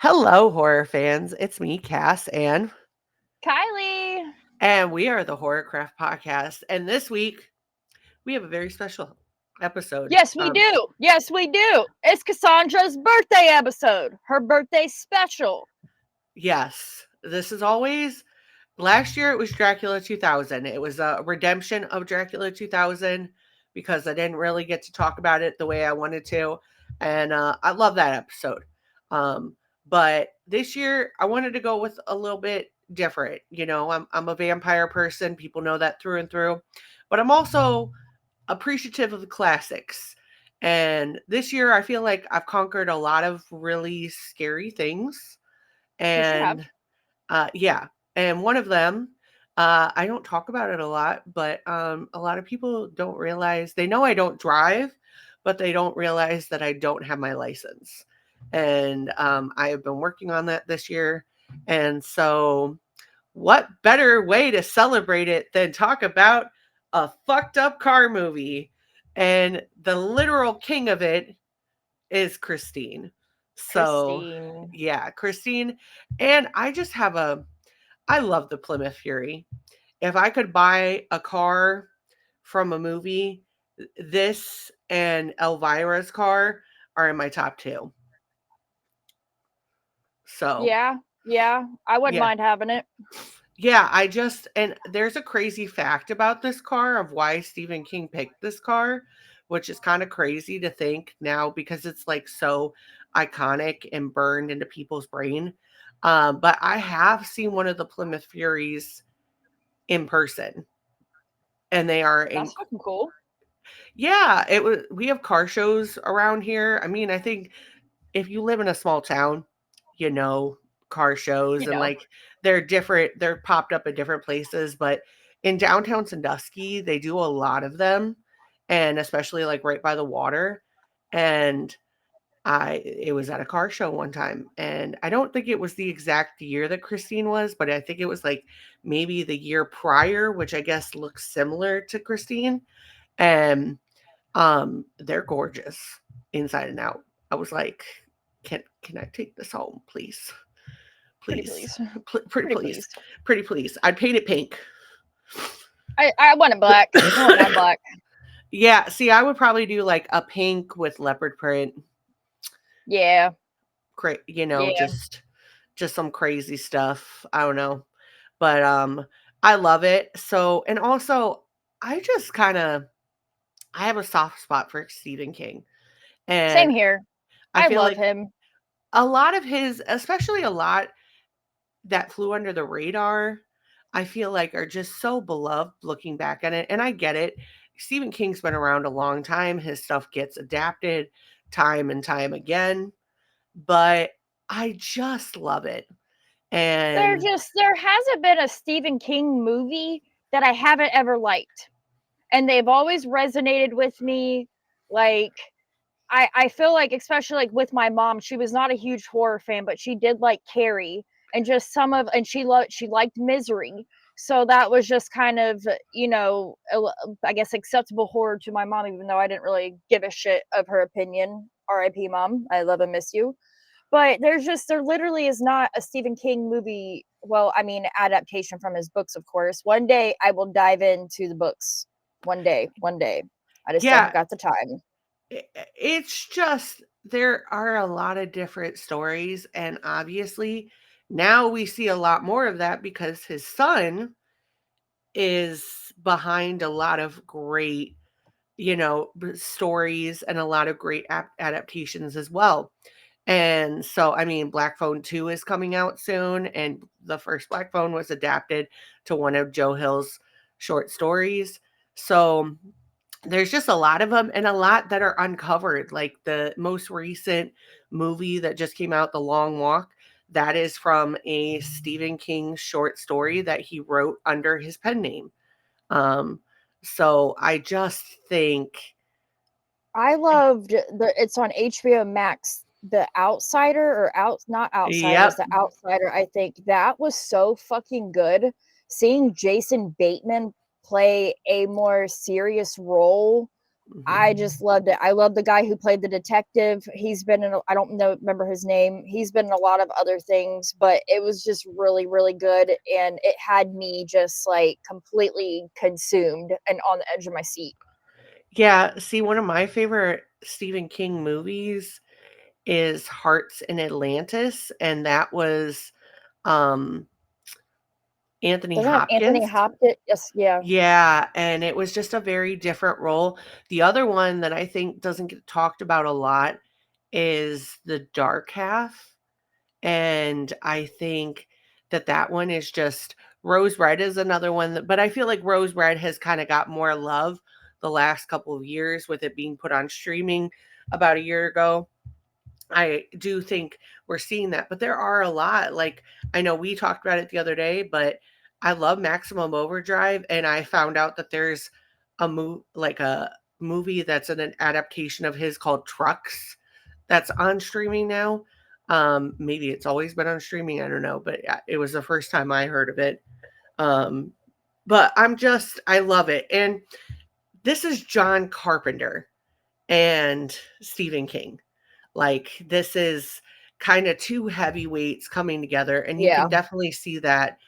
Hello, horror fans. It's me, Cass, Kylie. and we are the Horrorcraft Podcast. And this week, we have a very special episode. Yes, we do. Yes, we do. It's Cassandra's birthday episode. Her birthday special. Yes, this is always. Last year, it was Dracula 2000. It was a redemption of Dracula 2000 because I didn't really get to talk about it the way I wanted to. And I love that episode. Um, but this year, I wanted to go with a little bit different. I'm a vampire person. People know that through and through. But I'm also appreciative of the classics. And this year, I feel like I've conquered a lot of really scary things. Yes, you have. And yeah, and one of them, I don't talk about it a lot, but a lot of people don't realize they know I don't drive, but they don't realize that I don't have my license. And I have been working on that this year. And so, what better way to celebrate it than talk about a fucked up car movie? And the literal king of it is Christine. So, Christine. yeah, Christine. And I love the Plymouth Fury. If I could buy a car from a movie, this and Elvira's car are in my top two. So, Yeah. I wouldn't yeah. mind having it. Yeah, and there's a crazy fact about this car of why Stephen King picked this car, which is kind of crazy to think now because it's like so iconic and burned into people's brain. But I have seen one of the Plymouth Furies in person, and they are in. That's fucking cool. Yeah, it was. We have car shows around here. I mean, I think if you live in a small town, you know, car shows You and know. like they're different, they're popped up at different places, but in downtown Sandusky, they do a lot of them, and especially like right by the water. And I it was at a car show one time, and I don't think it was the exact year that Christine was, but I think it was like maybe the year prior, which I guess looks similar to Christine. And they're gorgeous inside and out. I was like, can I take this home, please? Pretty Please. please. Pretty Pretty please. please. Pretty please. I'd paint it pink. I want it black. I want mine black. Yeah, see, I would probably do like a pink with leopard print. Yeah. Yeah. Just some crazy stuff. I don't know. But I love it. So, and also I just kind of I have a soft spot for Stephen King. Same And here. I I feel love like him. a lot of his, especially a lot that flew under the radar, I feel like are just so beloved looking back at it. And I get it. Stephen King's been around a long time. His stuff gets adapted time and time again, but I just love it. And There hasn't been a Stephen King movie that I haven't ever liked. And they've always resonated with me. Like I feel like, especially like with my mom, she was not a huge horror fan, but she did like Carrie and just and she liked Misery. So that was just kind of, I guess acceptable horror to my mom, even though I didn't really give a shit of her opinion. R.I.P. Mom, I love and miss you. But there literally is not a Stephen King movie. Well, I mean, adaptation from his books, of course. One day I will dive into the books. One day. I just don't yeah, have got the time. it's just there are a lot of different stories. And obviously, now we see a lot more of that because his son is behind a lot of great stories and a lot of great adaptations as well. And so, I mean, Black Phone 2 is coming out soon, and the first Black Phone was adapted to one of Joe Hill's short stories. So, there's just a lot of them and a lot that are uncovered. Like the most recent movie that just came out, The Long Walk, that is from a Stephen King short story that he wrote under his pen name. Um, so I just think, I loved it's on HBO Max, The Outsider, or not Outsiders, yep, The Outsider. I think that was so fucking good. Seeing Jason Bateman play a more serious role I Mhm. just loved it. I love the guy who played the detective. He's been in, I don't know, remember his name. He's been in a lot of other things, but it was just really, really good. And it had me just like completely consumed and on the edge of my seat. Yeah, see, one of my favorite Stephen King movies is Hearts in Atlantis, and that was, um, Anthony Doesn't it have Anthony Hopkins. Hopkins? Yes, yeah. Yeah, and it was just a very different role. The other one that I think doesn't get talked about a lot is The Dark Half, and I think that that one is just Rose Red is another one that, but I feel like Rose Red has kinda got more love the last couple of years with it being put on streaming about a year ago. I do think we're seeing that, but there are a lot. Like, I know we talked about it the other day, but I love Maximum Overdrive, and I found out that there's a movie that's an adaptation of his called Trucks that's on streaming now. Maybe it's always been on streaming, I don't know, but it was the first time I heard of it. Um, but I love it. And this is John Carpenter and Stephen King. Like, this is kind of two heavyweights coming together, and you can Yeah. definitely see that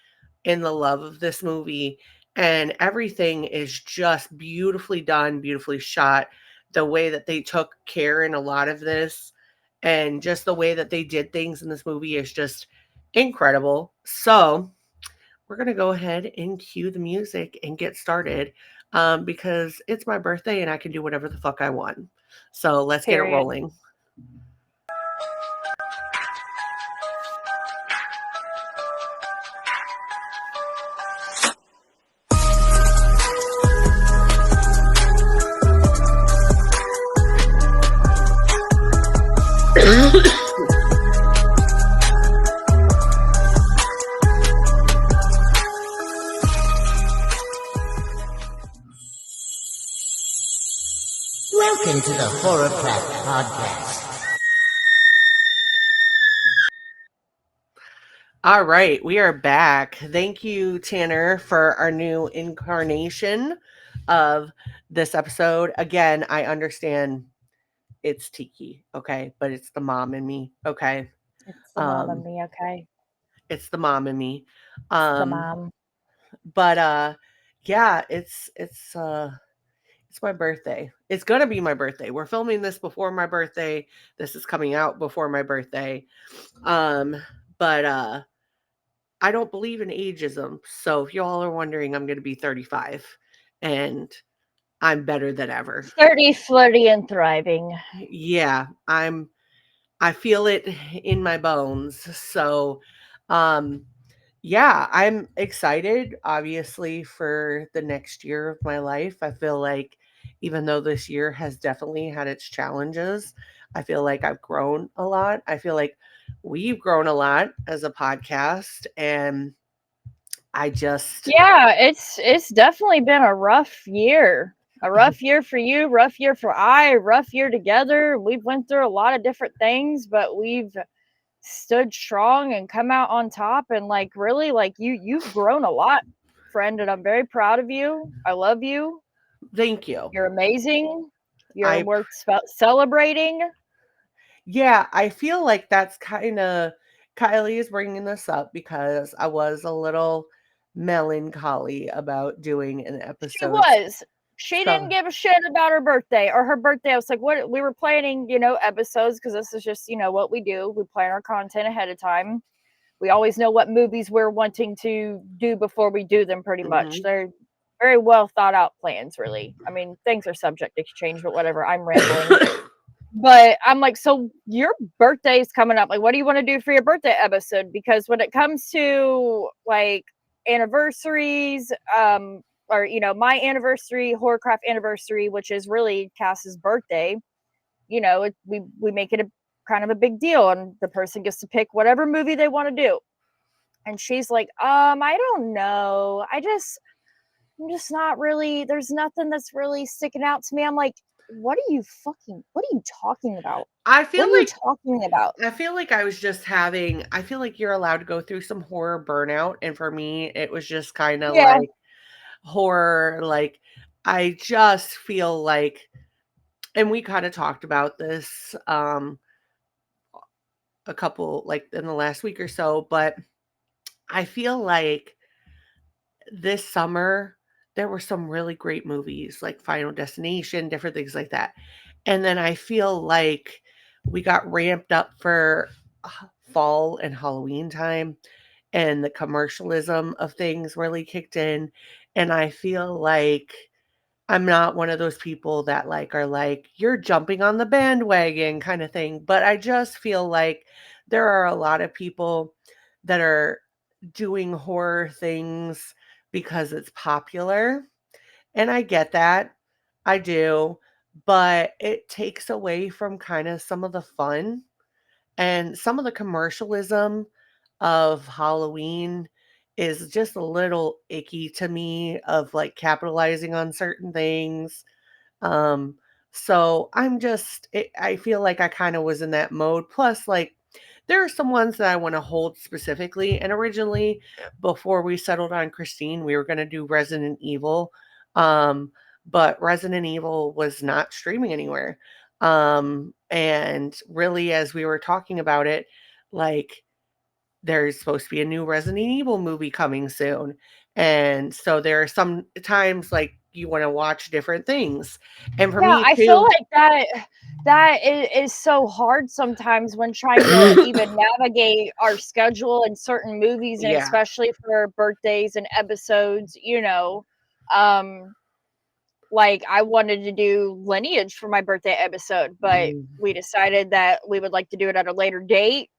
in the love of this movie. And everything is just beautifully done, beautifully shot. The way that they took care in a lot of this, and just the way that they did things in this movie is just incredible. So, we're going to go ahead and cue the music and get started, because it's my birthday and I can do whatever the fuck I want. So, let's get it Period. rolling. Welcome to the Horrorcraft Podcast. All right, we are back. Thank you, Tanner, for our new incarnation of this episode. Again, I understand it's Tiki, okay, but it's the mom in me, okay. It's the mom and Um, me, okay? it's the mom in me. It's the Um, mom. but yeah, it's my birthday. It's gonna be my birthday. We're filming this before my birthday. This is coming out before my birthday. Um, but I don't believe in ageism. So if y'all are wondering, I'm going to be 35 and I'm better than ever. 30, flirty, and thriving. Yeah, I feel it in my bones. So um yeah, I'm excited obviously for the next year of my life. I feel like even though this year has definitely had its challenges, I feel like I've grown a lot. I feel like we've grown a lot as a podcast, and I just Yeah, it's definitely been a rough year. A rough year for you, rough year for I, rough year together. We've went through a lot of different things, but we've stood strong and come out on top. And like really, like you've grown a lot, friend, and I'm very proud of you. I love you. thank you. You're amazing. You're I worth celebrating. Yeah, I feel like that's kind of Kylie is bringing this up because I was a little melancholy about doing an She episode. was. She didn't So, give a shit about her birthday or her birthday. I was like, what? We were planning, episodes because this is just, what we do. We plan our content ahead of time. We always know what movies we're wanting to do before we do them, pretty much. mhm. They're very well thought out plans, really. I mean, things are subject to change, but whatever. I'm rambling. But I'm like, so your birthday is coming up. Like, what do you want to do for your birthday episode? Because when it comes to like anniversaries, or my anniversary, Horrorcraft anniversary, which is really Cass's birthday, we make it a kind of a big deal, and the person gets to pick whatever movie they want to do. And she's like, I don't know. I'm just not really, there's nothing that's really sticking out to me. I'm like, what are you talking about? I What feel are you like talking about? I feel like you're allowed to go through some horror burnout, and for me it was just kind of Yeah. like horror, like I just feel like and we kind of talked about this a couple, like in the last week or so, but I feel like this summer there were some really great movies like Final Destination, different things like that. And then I feel like we got ramped up for fall and Halloween time, and the commercialism of things really kicked in. And I feel like I'm not one of those people that like are like, you're jumping on the bandwagon kind of thing. But I just feel like there are a lot of people that are doing horror things because it's popular. And I get that. I do. But it takes away from kind of some of the fun and some of the commercialism of Halloween is just a little icky to me of like capitalizing on certain things. Um, so I feel like I kind of was in that mode. Plus, like, there are some ones that I want to hold specifically. And originally, before we settled on Christine, we were going to do Resident Evil. Um, but Resident Evil was not streaming anywhere. And really, as we were talking about it, like, there's supposed to be a new Resident Evil movie coming soon. And so there are some times like you want to watch different things. And for Yeah, me I feel too, like that is so hard sometimes when trying to even navigate our schedule and certain movies, and yeah. especially for birthdays and episodes, um like I wanted to do Lineage for my birthday episode, but Mm, we decided that we would like to do it at a later date,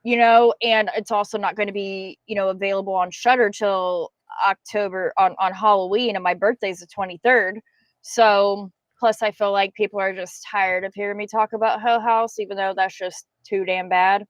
and it's also not going to be, available on Shutter till October on Halloween, and my birthday's the 23rd. So plus I feel like people are just tired of hearing me talk about Hill House, even though that's just too damn bad.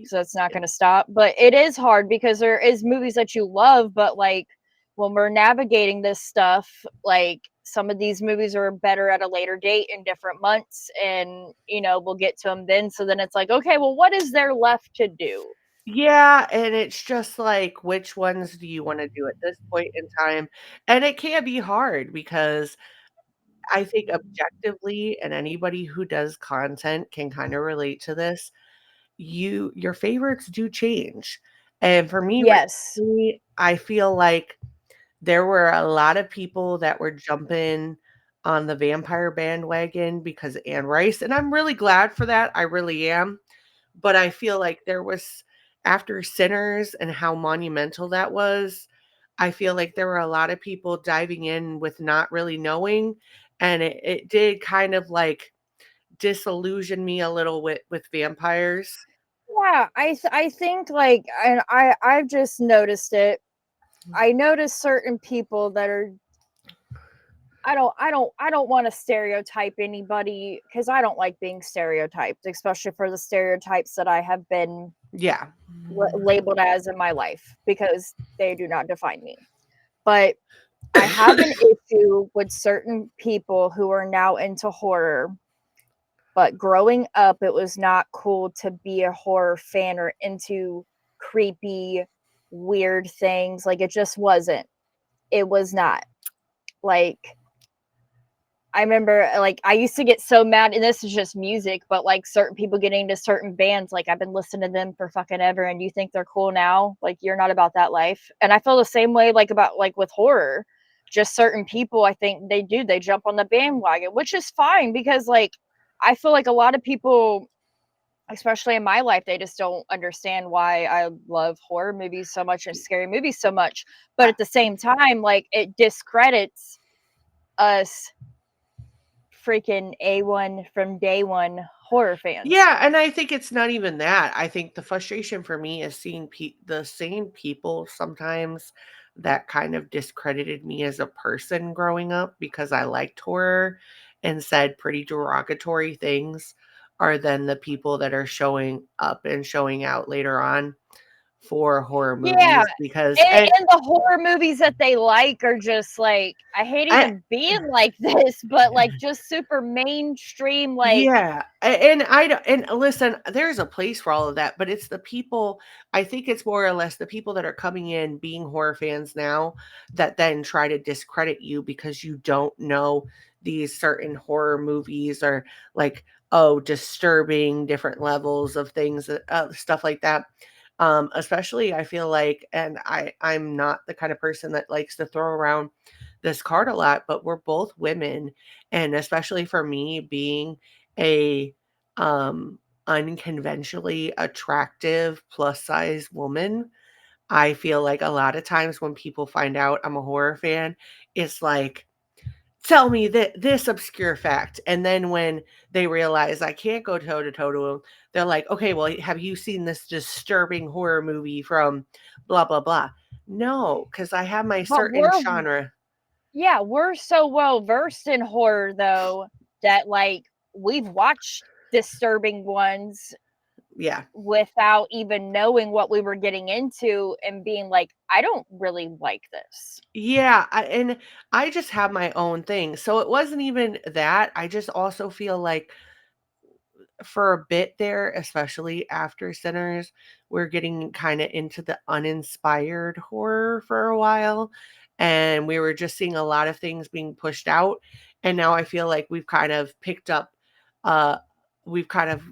So it's not going to stop. But it is hard because there is movies that you love, but like when we're navigating this stuff, like some of these movies are better at a later date in different months, and we'll get to them then. So then it's like, okay, well, what is there left to do? Yeah, and it's just like, which ones do you want to do at this point in time? And it can be hard because I think objectively, and anybody who does content can kind of relate to this. Your favorites do change. And for me, Yes. recently, I feel like there were a lot of people that were jumping on the vampire bandwagon because of Anne Rice, and I'm really glad for that. I really am. But I feel like there was, after Sinners and how monumental that was, I feel like there were a lot of people diving in with not really knowing. And it did kind of like disillusion me a little with vampires. Yeah, I think like, and I've just noticed it. I notice certain people that are, I don't want to stereotype anybody because I don't like being stereotyped, especially for the stereotypes that I have been Yeah. labeled as in my life, because they do not define me. But I have an issue with certain people who are now into horror. But growing up, it was not cool to be a horror fan or into creepy, weird things. Like, it just wasn't. It was not. Like, I remember, like, I used to get so mad, and this is just music, but like certain people getting into certain bands, like I've been listening to them for fucking ever, and you think they're cool now? Like, you're not about that life. And I feel the same way, like about like with horror. Just certain people, I think they jump on the bandwagon, which is fine because like I feel like a lot of people, especially in my life, they just don't understand why I love horror movies so much and scary movies so much. But at the same time, like it discredits us freaking A1 from day one horror fans. Yeah, and I think it's not even that. I think the frustration for me is seeing the same people sometimes that kind of discredited me as a person growing up because I liked horror and said pretty derogatory things are then the people that are showing up and showing out later on for horror Yeah. movies because And the horror movies that they like are just like, I hate I even being like this, but like just super mainstream, like, yeah, and I don't, and listen, there's a place for all of that, but it's the people. I think it's more or less the people that are coming in being horror fans now that then try to discredit you because you don't know these certain horror movies are like, oh, disturbing, different levels of things, stuff like that. Especially I feel like, and I'm not the kind of person that likes to throw around this card a lot, but we're both women, and especially for me being a unconventionally attractive plus size woman, I feel like a lot of times when people find out I'm a horror fan, it's like, tell me that this obscure fact. And then when they realize I can't go toe to toe to them, they're like, okay, well, have you seen this disturbing horror movie from blah, blah, blah? No, because I have my But certain genre. yeah, we're so well versed in horror though that like we've watched disturbing ones Yeah. without even knowing what we were getting into and being like, I don't really like this. Yeah. And I just have my own thing. So it wasn't even that. I just also feel like for a bit there, especially after Sinners, we're getting kind of into the uninspired horror for a while. And we were just seeing a lot of things being pushed out. And now I feel like we've kind of picked up, uh, we've kind of,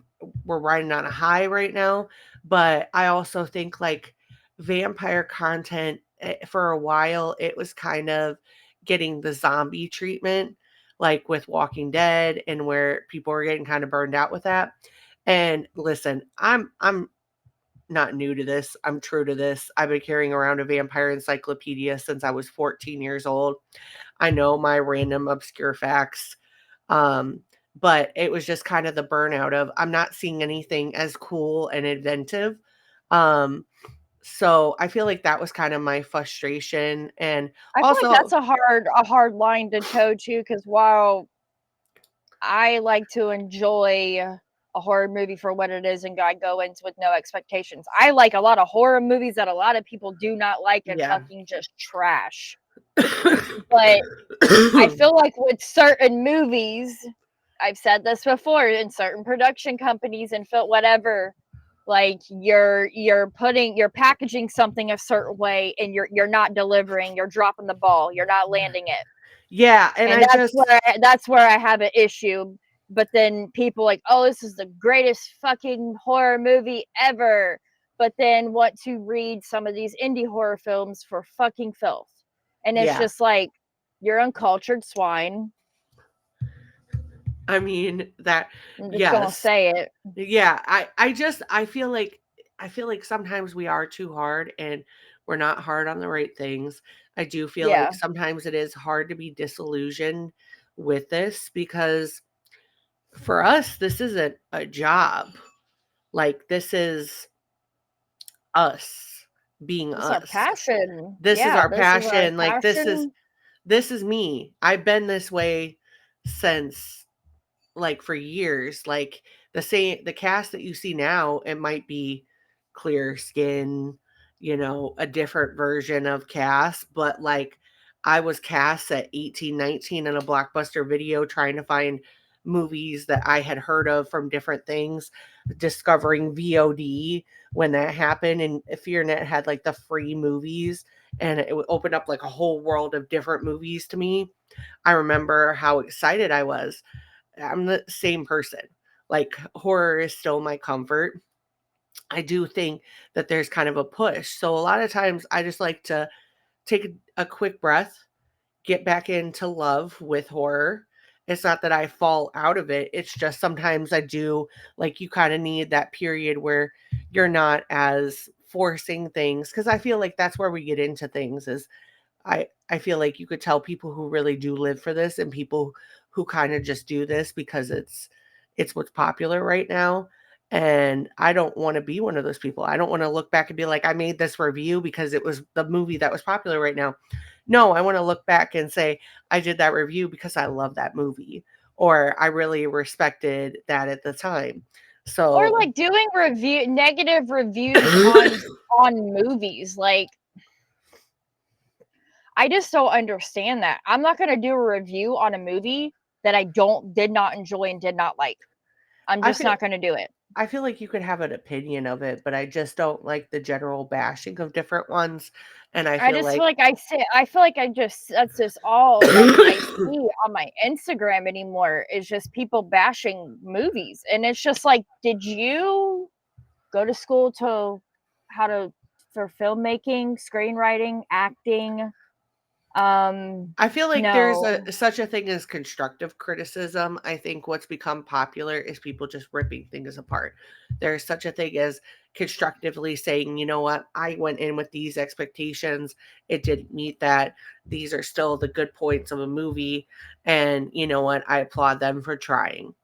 we're riding on a high right now. But I also think like vampire content for a while, it was kind of getting the zombie treatment like with Walking Dead and where people are getting kind of burned out with that. And listen, I'm not new to this. I'm true to this. I've been carrying around a vampire encyclopedia since I was 14 years old. I know my random obscure facts. Um, but it was just kind of the burnout of I'm not seeing anything as cool and inventive. Um, so I feel like that was kind of my frustration. And I feel like that's also, a hard line to toe to because while I like to enjoy a horror movie for what it is and I go into with no expectations. I like a lot of horror movies that a lot of people do not like and yeah. fucking just trash. But I feel like with certain movies, I've said this before, in certain production companies and whatever, like you're packaging something a certain way and you're not delivering, you're dropping the ball, you're not landing it. Yeah, and And I just that's where I have an issue. But then people like, oh, this is the greatest fucking horror movie ever. But then want to read some of these indie horror films for fucking filth. And it's yeah. just like, you're uncultured swine. I mean that I'm just gonna yes. say it. Yeah, I feel like sometimes we are too hard and we're not hard on the right things. I do feel like Yeah. sometimes it is hard to be disillusioned with this because for us this isn't a job. Like this is us being This is our us. passion. This is Yeah, our this is our passion. Like passion. this is me. I've been this way since like for years. Like the cast that you see now, it might be clear skin, a different version of cast, but like I was cast at 18, 19 in a Blockbuster video trying to find movies that I had heard of from different things, discovering VOD when that happened. And FearNet had like the free movies and it would open up like a whole world of different movies to me. I remember how excited I was. I'm the same person. Like horror is still my comfort. I do think that there's kind of a push. So a lot of times I just like to take a quick breath, get back into love with horror. It's not that I fall out of it. It's just sometimes I do like you kind of need that period where you're not as forcing things because I feel like that's where we get into things is I feel like you could tell people who really do live for this and people who kind of just do this because it's what's popular right now. And I don't want to be one of those people. I don't want to look back and be like, I made this review because it was the movie that was popular right now. No, I want to look back and say, I did that review because I love that movie or I really respected that at the time. Or So, like doing negative reviews on movies. Like I just don't understand that. I'm not gonna do a review on a movie that I did not enjoy and did not like. I'm I just feel not gonna do it. I feel like you could have an opinion of it, but I just don't like the general bashing of different ones. And I I feel just like feel like I feel like that's just all like I see on my Instagram anymore is just people bashing movies. And it's just like, did you go to school to how to for filmmaking, screenwriting, acting? I feel like there's No. such a thing as constructive criticism. I think what's become popular is people just ripping things apart. There's such a thing as constructively saying, you know what, I went in with these expectations. It didn't meet that. These are still the good points of a movie. And you know what, I applaud them for trying.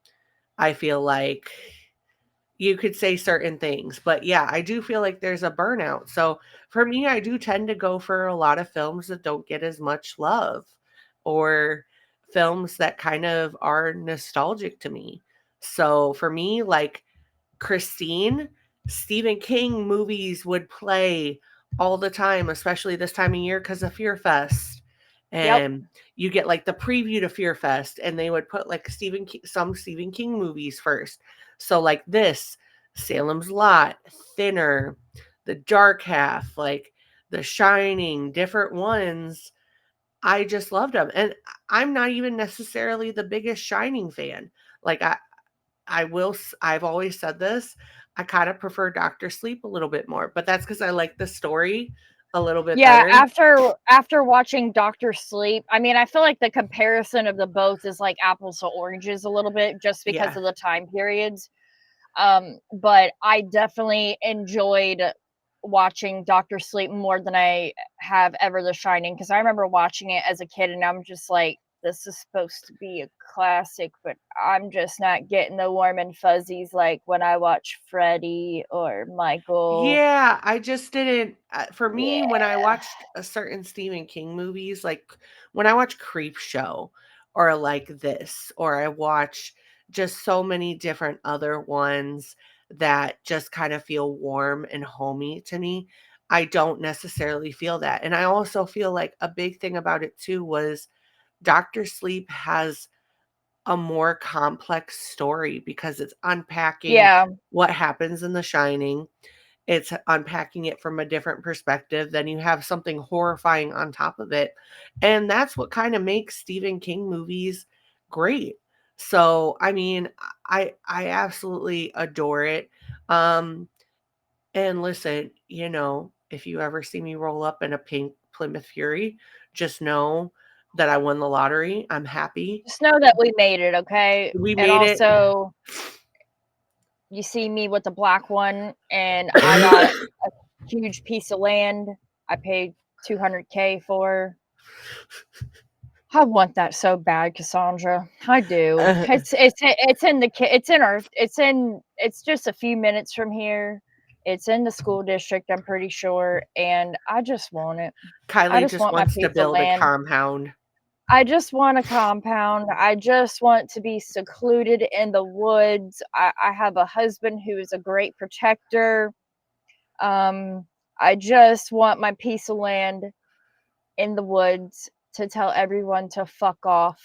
I feel like you could say certain things, but yeah, I do feel like there's a burnout. So for me, I do tend to go for a lot of films that don't get as much love or films that kind of are nostalgic to me. So for me, like Christine, Stephen King movies would play all the time, especially this time of year because of Fear Fest. Yep. And you get like the preview to Fear Fest, and they would put like some Stephen King movies first. So like this, Salem's Lot, Thinner, The Dark Half, like The Shining, different ones. I just loved them, and I'm not even necessarily the biggest Shining fan. Like I've always said this. I kind of prefer Doctor Sleep a little bit more, but that's because I like the story a little bit Yeah, better. after watching Doctor Sleep, I mean, I feel like the comparison of the both is like apples to oranges a little bit just because Yeah. of the time periods. But I definitely enjoyed watching Doctor Sleep more than I have ever The Shining because I remember watching it as a kid and I'm just like, this is supposed to be a classic, but I'm just not getting the warm and fuzzies like when I watch Freddy or Michael. Yeah, I just didn't. For me, when I Yeah. watched a certain Stephen King movies, like when I watch Creep Show or like this, or I watch just so many different other ones that just kind of feel warm and homey to me, I don't necessarily feel that. And I also feel like a big thing about it too was Doctor Sleep has a more complex story because it's unpacking Yeah. what happens in The Shining. It's unpacking it from a different perspective. Then you have something horrifying on top of it. And that's what kind of makes Stephen King movies great. So, I mean, I absolutely adore it. Um and listen, if you ever see me roll up in a pink Plymouth Fury, just know that I won the lottery. I'm happy. Just know that we made it, okay? We And made it. also, you see me with the black one, and I got a huge piece of land. I paid 200K for. I want that so bad, Cassandra. I do. It's just a few minutes from here. It's in the school district, I'm pretty sure, and I just want it. I Kylie just just want my wants to piece of build a land. compound. I just want a compound. I just want to be secluded in the woods. I have a husband who is a great protector. Um, I just want my piece of land in the woods to tell everyone to fuck off.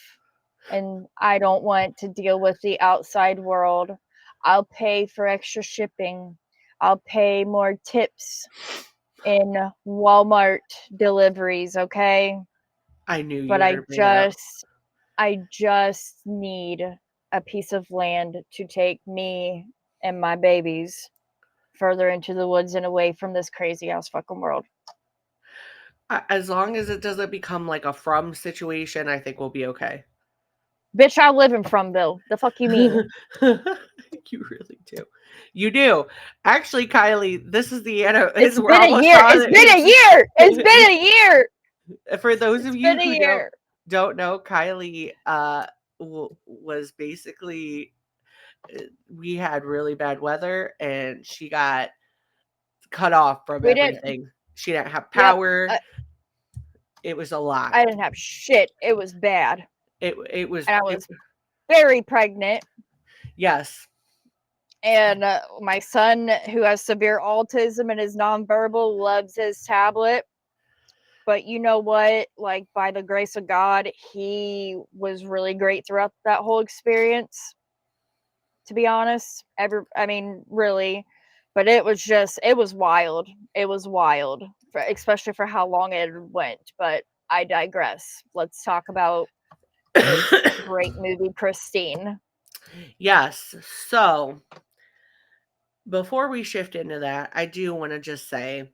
And I don't want to deal with the outside world. I'll pay for extra shipping. I'll pay more tips in Walmart deliveries, okay? I knew you But were going to bring it up. I just need a piece of land to take me and my babies further into the woods and away from this crazy ass fucking world. As long as it doesn't become like a from situation, I think we'll be okay. Bitch, I live in Fromville. The fuck you mean? You really do. You do. Actually, Kylie, this is the end. It's We're been a almost year. on It's been a year. It's been a year. For those of It's you been a who year. don't know, Kylie was basically we had really bad weather and she got cut off from We didn't. everything. She didn't have Yep. power. It was a lot. I didn't have shit. It was bad. It was And I was very pregnant. yes. And my son, who has severe autism and is nonverbal, loves his tablet. But you know what? Like, by the grace of God, he was really great throughout that whole experience. to be honest. Really. But it was wild. It was wild, especially for how long it went. But I digress. Let's talk about this great movie, Christine. Yes. So before we shift into that, I do want to just say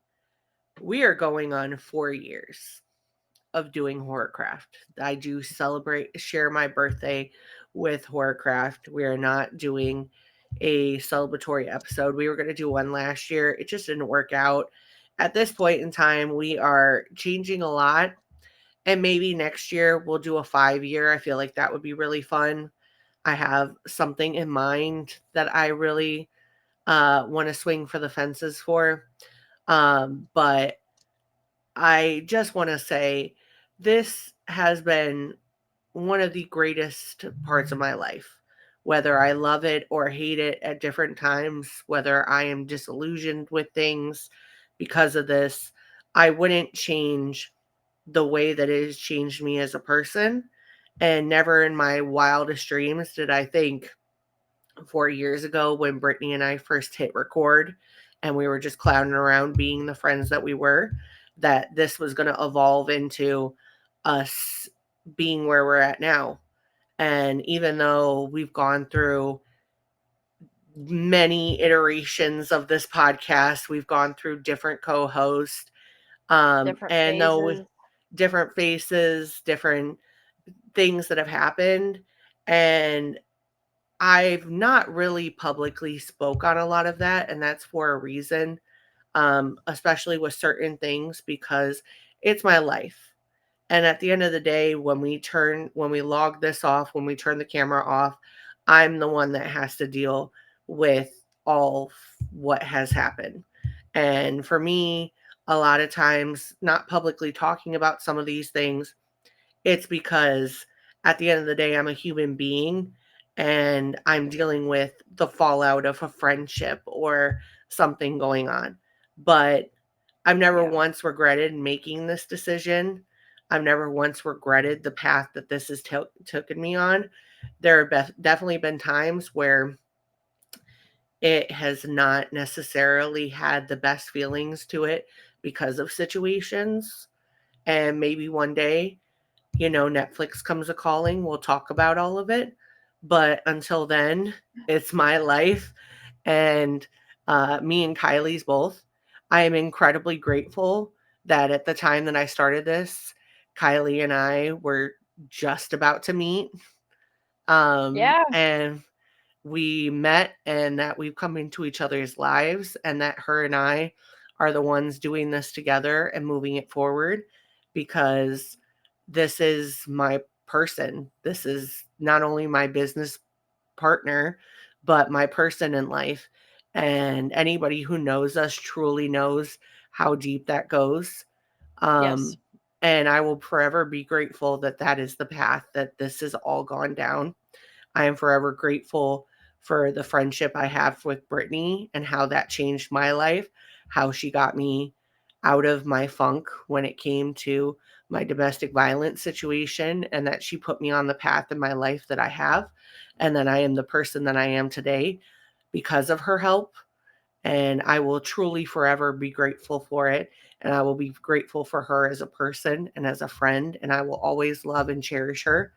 we are going on 4 years of doing Horrorcraft. I do share my birthday with Horrorcraft. We are not doing a celebratory episode. We were going to do one last year. It just didn't work out. At this point in time, we are changing a lot. And maybe next year we'll do a 5 year. I feel like that would be really fun. I have something in mind that I really want to swing for the fences for. But I just want to say this has been one of the greatest parts of my life. Whether I love it or hate it at different times, whether I am disillusioned with things because of this, I wouldn't change the way that it has changed me as a person. And never in my wildest dreams did I think 4 years ago when Brittany and I first hit record and we were just clowning around being the friends that we were, that this was going to evolve into us being where we're at now. And even though we've gone through many iterations of this podcast, we've gone through different co-hosts, Different and though phases. different faces, different things that have happened, and I've not really publicly spoke on a lot of that, and that's for a reason, especially with certain things because it's my life. And at the end of the day, when we log this off, when we turn the camera off, I'm the one that has to deal with all what has happened. And for me, a lot of times, not publicly talking about some of these things, it's because at the end of the day, I'm a human being and I'm dealing with the fallout of a friendship or something going on. But I've never Yeah. once regretted making this decision. I've never once regretted the path that this has taken me on. There have definitely been times where it has not necessarily had the best feelings to it because of situations. And maybe one day, Netflix comes a calling, we'll talk about all of it. But until then, it's my life. And me and Kylie's both. I am incredibly grateful that at the time that I started this, Kylie and I were just about to meet. Yeah. And we met and that we've come into each other's lives and that her and I are the ones doing this together and moving it forward because this is my person. This is not only my business partner, but my person in life. And anybody who knows us truly knows how deep that goes. Yes. Um, and I will forever be grateful that that is the path that this has all gone down. I am forever grateful for the friendship I have with Brittany and how that changed my life, how she got me out of my funk when it came to my domestic violence situation, and that she put me on the path in my life that I have, and that I am the person that I am today because of her help. And I will truly forever be grateful for it. And I will be grateful for her as a person and as a friend. And I will always love and cherish her.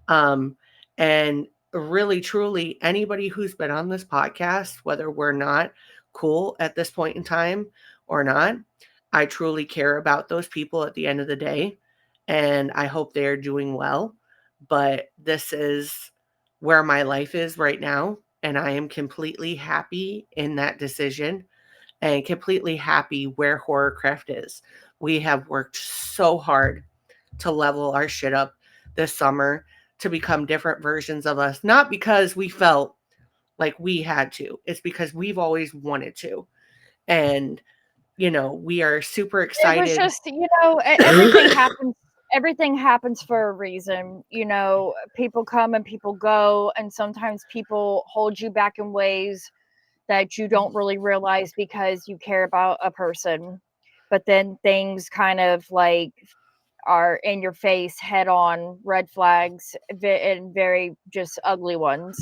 And really, truly, anybody who's been on this podcast, whether we're not cool at this point in time or not, I truly care about those people at the end of the day. And I hope they're doing well. But this is where my life is right now. And I am completely happy in that decision and completely happy where Horrorcraft is. We have worked so hard to level our shit up this summer to become different versions of us, not because we felt like we had to, it's because we've always wanted to. And, we are super It was excited. just, everything happens. Everything happens for a reason. People come and people go, and sometimes people hold you back in ways that you don't really realize because you care about a person. But then things kind of like are in your face, head on, red flags, and very just ugly ones.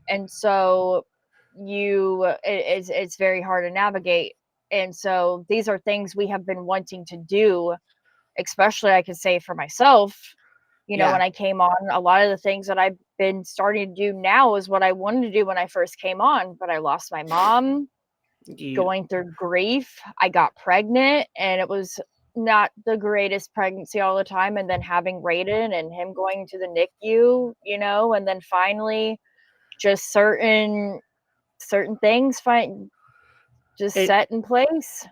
And so it's very hard to navigate. And so these are things we have been wanting to do, especially I could say for myself. When Yeah. I came on, a lot of the things that I've been starting to do now is what I wanted to do when I first came on, but I lost my mom, You, going through grief. I got pregnant, and it was not the greatest pregnancy all the time. And then having Raiden and him going to the NICU, and then finally just certain things just it, set in place.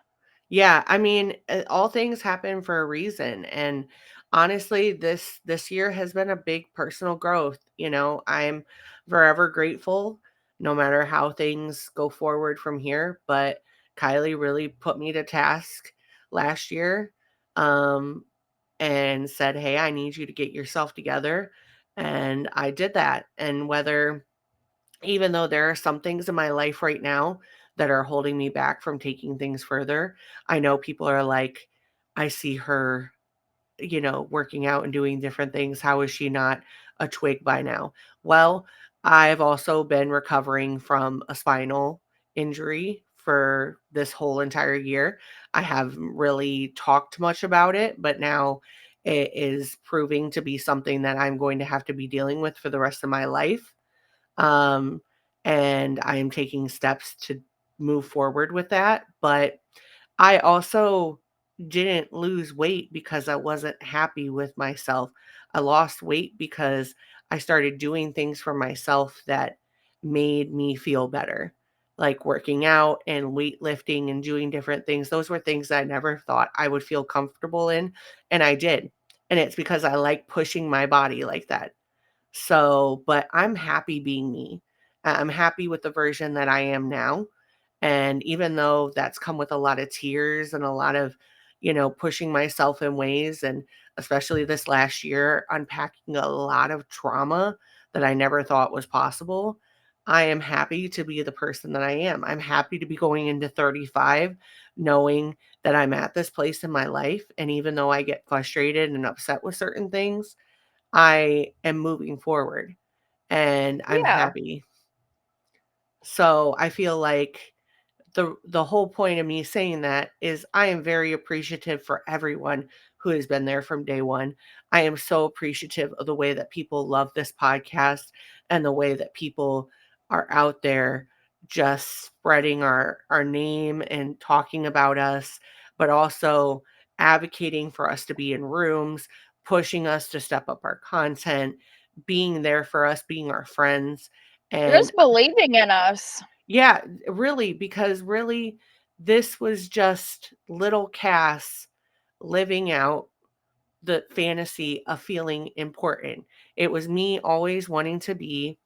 yeah, I mean, all things happen for a reason, and honestly, this year has been a big personal growth. I'm forever grateful, no matter how things go forward from here. But Kylie really put me to task last year, um, and said, "Hey, I need you to get yourself together," and I did that. And even though there are some things in my life right now that are holding me back from taking things further, I know people are like, I see her, working out and doing different things. How is she not a twig by now? Well, I've also been recovering from a spinal injury for this whole entire year. I haven't really talked much about it, but now it is proving to be something that I'm going to have to be dealing with for the rest of my life. Um, and I am taking steps to move forward with that. But I also didn't lose weight because I wasn't happy with myself. I lost weight because I started doing things for myself that made me feel better, like working out and weightlifting and doing different things. Those were things I never thought I would feel comfortable in, and I did. And it's because I like pushing my body like that. So, but I'm happy being me. I'm happy with the version that I am now. And even though that's come with a lot of tears and a lot of, pushing myself in ways, and especially this last year, unpacking a lot of trauma that I never thought was possible, I am happy to be the person that I am. I'm happy to be going into 35, knowing that I'm at this place in my life. And even though I get frustrated and upset with certain things, I am moving forward and I'm Yeah. happy. So I feel like the whole point of me saying that is I am very appreciative for everyone who has been there from day one. I am so appreciative of the way that people love this podcast and the way that people are out there just spreading our name and talking about us, but also advocating for us to be in rooms, pushing us to step up our content, being there for us, being our friends. And Just believing in us. yeah, really, because really, this was just little Cass living out the fantasy of feeling important. It was me always wanting to be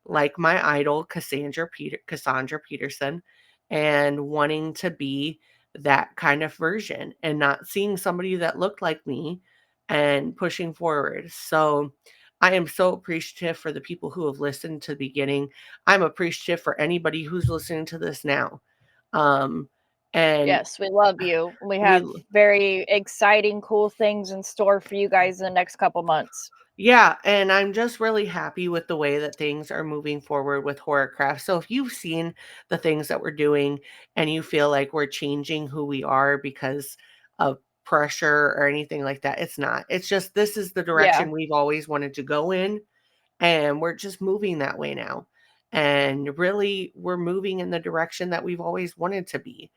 like my idol, Cassandra Peterson, and wanting to be that kind of version and not seeing somebody that looked like me and pushing forward. So I am so appreciative for the people who have listened to the beginning. I'm appreciative for anybody who's listening to this now. Um, and Yes, we love you. We we have very exciting, cool things in store for you guys in the next couple months. Yeah, and I'm just really happy with the way that things are moving forward with Horrorcraft. So if you've seen the things that we're doing and you feel like we're changing who we are because of pressure or anything like that, it's not. It's just this is the Yeah. direction we've always wanted to go in, and we're just moving that way now. And really, we're moving in the direction that we've always wanted to be.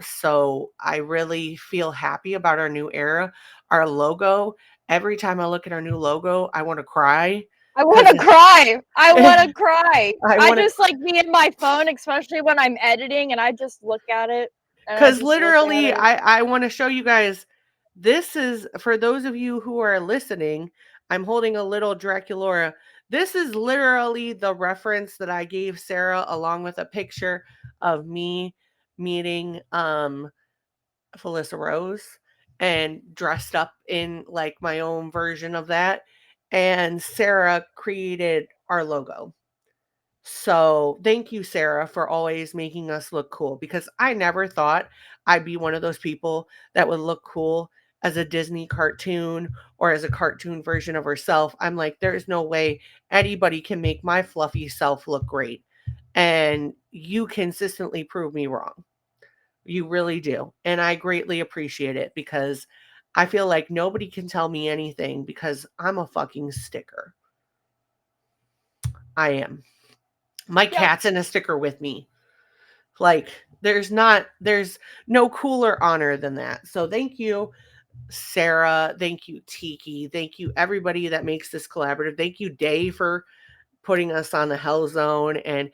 So I really feel happy about our new era. Our logo, every time I look at our new logo, I want to cry I want because to cry. I want to cry. I I want to, just like be in my phone, especially when I'm editing, and I just look at it and I because just look at literally, it. I want to show you guys. This is for those of you who are listening. I'm holding a little Draculaura. This is literally the reference that I gave Sarah, along with a picture of me meeting Felissa Rose and dressed up in like my own version of that. And Sarah created our logo. So thank you, Sarah, for always making us look cool, because I never thought I'd be one of those people that would look cool as a Disney cartoon or as a cartoon version of herself, I'm like, there's no way anybody can make my fluffy self look great. And you consistently prove me wrong. You really do. And I greatly appreciate it because I feel like nobody can tell me anything because I'm a fucking sticker. I am. My Yep. cat's in a sticker with me. Like, there's no cooler honor than that. So thank you, Sarah. Thank you, Tiki. Thank you, everybody that makes this collaborative. Thank you, Dave, for putting us on the Hellzone. And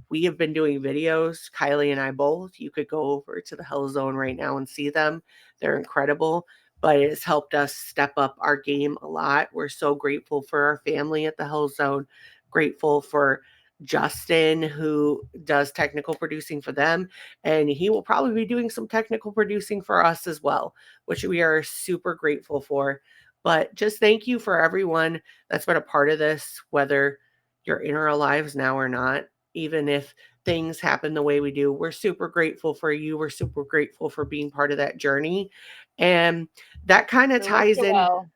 we have been doing videos, Kylie and I both. You could go over to the Hellzone right now and see them. They're incredible, but it's helped us step up our game a lot. We're so grateful for our family at the Hellzone, grateful for Justin, who does technical producing for them, and he will probably be doing some technical producing for us as well, which we are super grateful for. But just thank you for everyone that's been a part of this, whether you're in our lives now or not. Even if things happen the way we do, we're super grateful for you. We're super grateful for being part of that journey. And that kind of ties in. Well.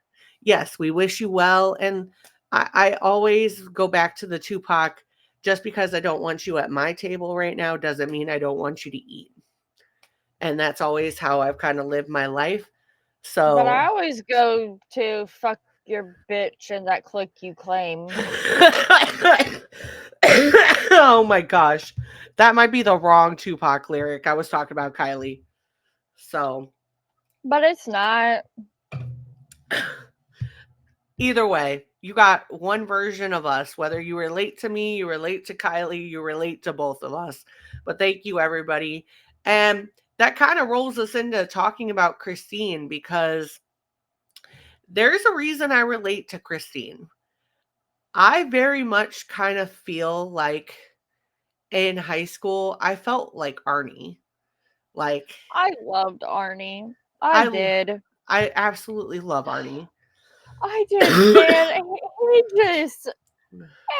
Yes, we wish you well. And I always go back to the Tupac, just because I don't want you at my table right now doesn't mean I don't want you to eat. And that's always how I've kind of lived my life. So, but I always go to fuck your bitch and that click you claim. oh my gosh. That might be the wrong Tupac lyric. I was talking about Kylie. So. But it's not. Either way, you got one version of us. Whether you relate to me, you relate to Kylie, you relate to both of us. But thank you, everybody. And that kind of rolls us into talking about Christine, because there's a reason I relate to Christine. I very much kind of feel like in high school, I felt like Arnie. Like, I loved Arnie. I did. I absolutely love Arnie. I did, man. He just,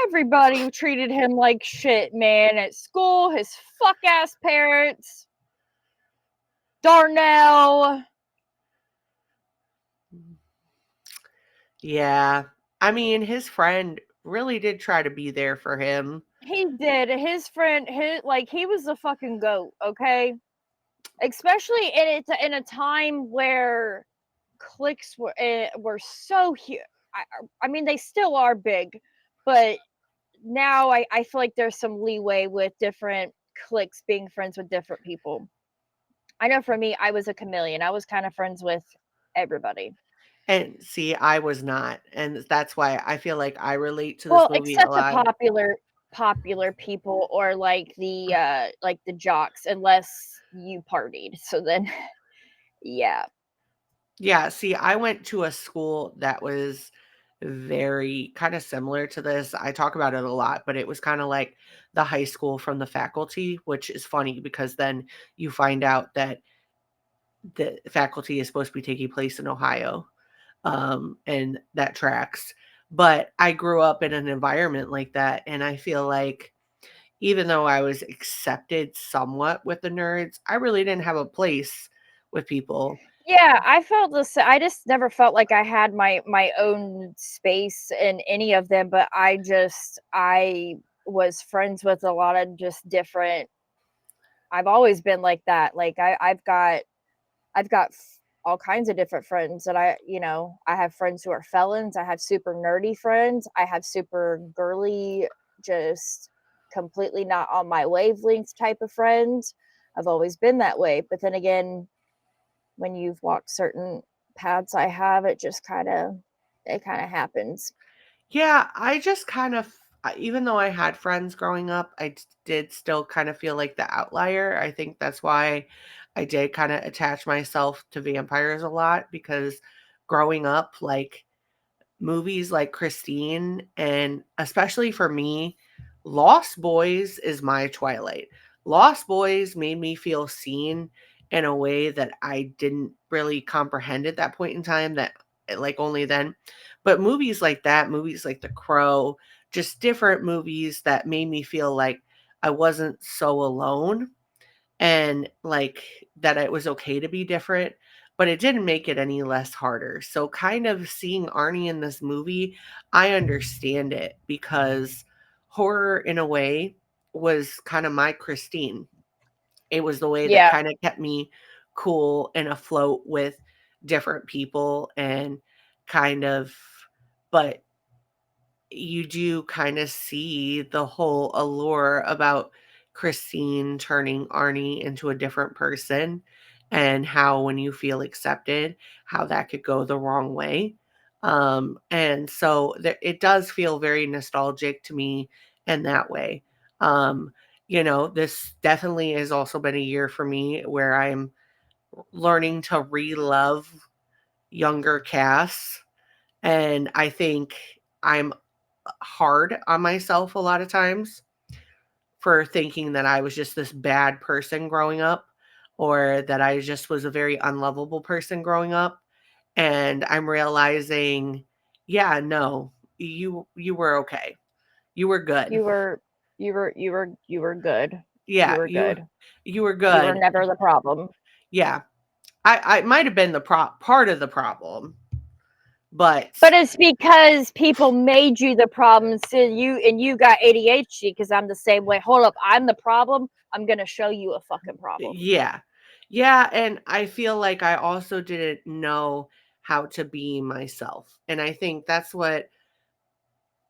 everybody treated him like shit, man. At school, his fuck ass parents, Darnell. Yeah. I mean, his friend really did try to be there for him. He did. His friend, he was the fucking goat, okay? Especially in a time where cliques were so huge. I mean, they still are big, but now I feel like there's some leeway with different cliques being friends with different people. I know for me, I was a chameleon. I was kind of friends with everybody. And see, I was not. And that's why I feel like I relate to this movie except a lot. The popular people, or like the jocks, unless you partied. So then, yeah. Yeah, see, I went to a school that was very kind of similar to this. I talk about it a lot, but it was kind of like the high school from the faculty, which is funny because then you find out that the faculty is supposed to be taking place in Ohio. And that tracks. But I grew up in an environment like that, and I feel like even though I was accepted somewhat with the nerds, I really didn't have a place with people. Yeah, I felt this. I just never felt like I had my own space in any of them. But I was friends with a lot of just different. I've always been like that. Like I've got all kinds of different friends that I have friends who are felons. I have super nerdy friends. I have super girly, just completely not on my wavelength type of friends. I've always been that way. But then again, when you've walked certain paths I have, it kind of happens. Yeah, I just kind of, even though I had friends growing up, I did still kind of feel like the outlier. I think that's why I did kind of attach myself to vampires a lot, because growing up, like movies like Christine, and especially for me, Lost Boys is my Twilight. Lost Boys made me feel seen in a way that I didn't really comprehend at that point in time, that like only then. But movies like that, movies like The Crow, just different movies that made me feel like I wasn't so alone, and like that it was okay to be different. but it didn't make it any less harder. So kind of seeing Arnie in this movie, I understand it, because horror in a way was kind of my Christine. It was the way that Yeah. kind of kept me cool and afloat with different people, and kind of, but you do kind of see the whole allure about Christine turning Arnie into a different person, and how when you feel accepted, how that could go the wrong way. And so it does feel very nostalgic to me in that way. Um, this definitely has also been a year for me where I'm learning to re-love younger casts. And I think I'm hard on myself a lot of times for thinking that I was just this bad person growing up, or that I just was a very unlovable person growing up. And I'm realizing, yeah, no, you were okay. You were good. You were you were good. You Yeah, were good. you were You were good. never the problem. Yeah. I might have been the part of the problem, but But it's because people made you the problem, so you got ADHD, because I'm the same way. Hold up, I'm the problem. I'm gonna show you a fucking problem. yeah. Yeah, and I feel like I also didn't know how to be myself. And I think that's what,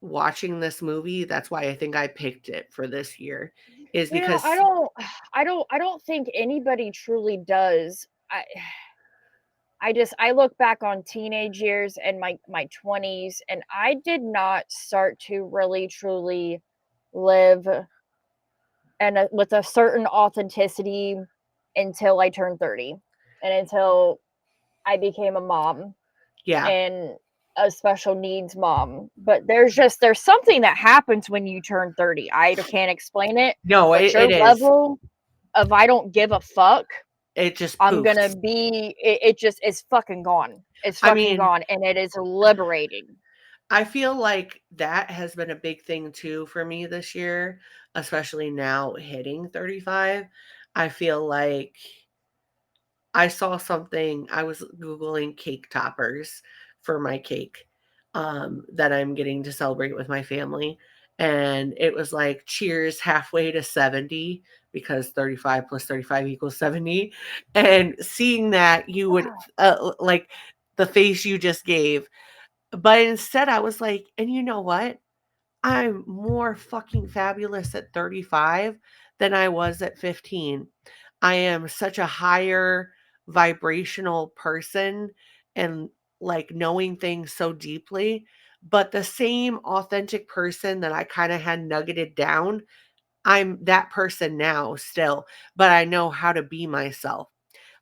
watching this movie, that's why I think I picked it for this year, is You know, because I don't think anybody truly does. I look back on teenage years and my 20s, and I did not start to really truly live and with a certain authenticity until I turned 30, and until I became a mom, yeah. and a special needs mom. But there's something that happens when you turn 30. I can't explain it, No, but your it is. level of I don't give a fuck, It just I'm gonna poofs. be it just is fucking gone. It's I fucking mean, gone, and it is liberating. I feel like that has been a big thing too for me this year, especially now hitting 35. I feel like I saw something, I was Googling cake toppers for my cake, that I'm getting to celebrate with my family. And it was like, cheers halfway to 70, because 35 plus 35 equals 70. And seeing that, you would, Wow. like the face you just gave. But instead, I was like, and you know what? I'm more fucking fabulous at 35 than I was at 15. I am such a higher vibrational person, and like knowing things so deeply, but the same authentic person that I kind of had nuggeted down, I'm that person now still, but I know how to be myself.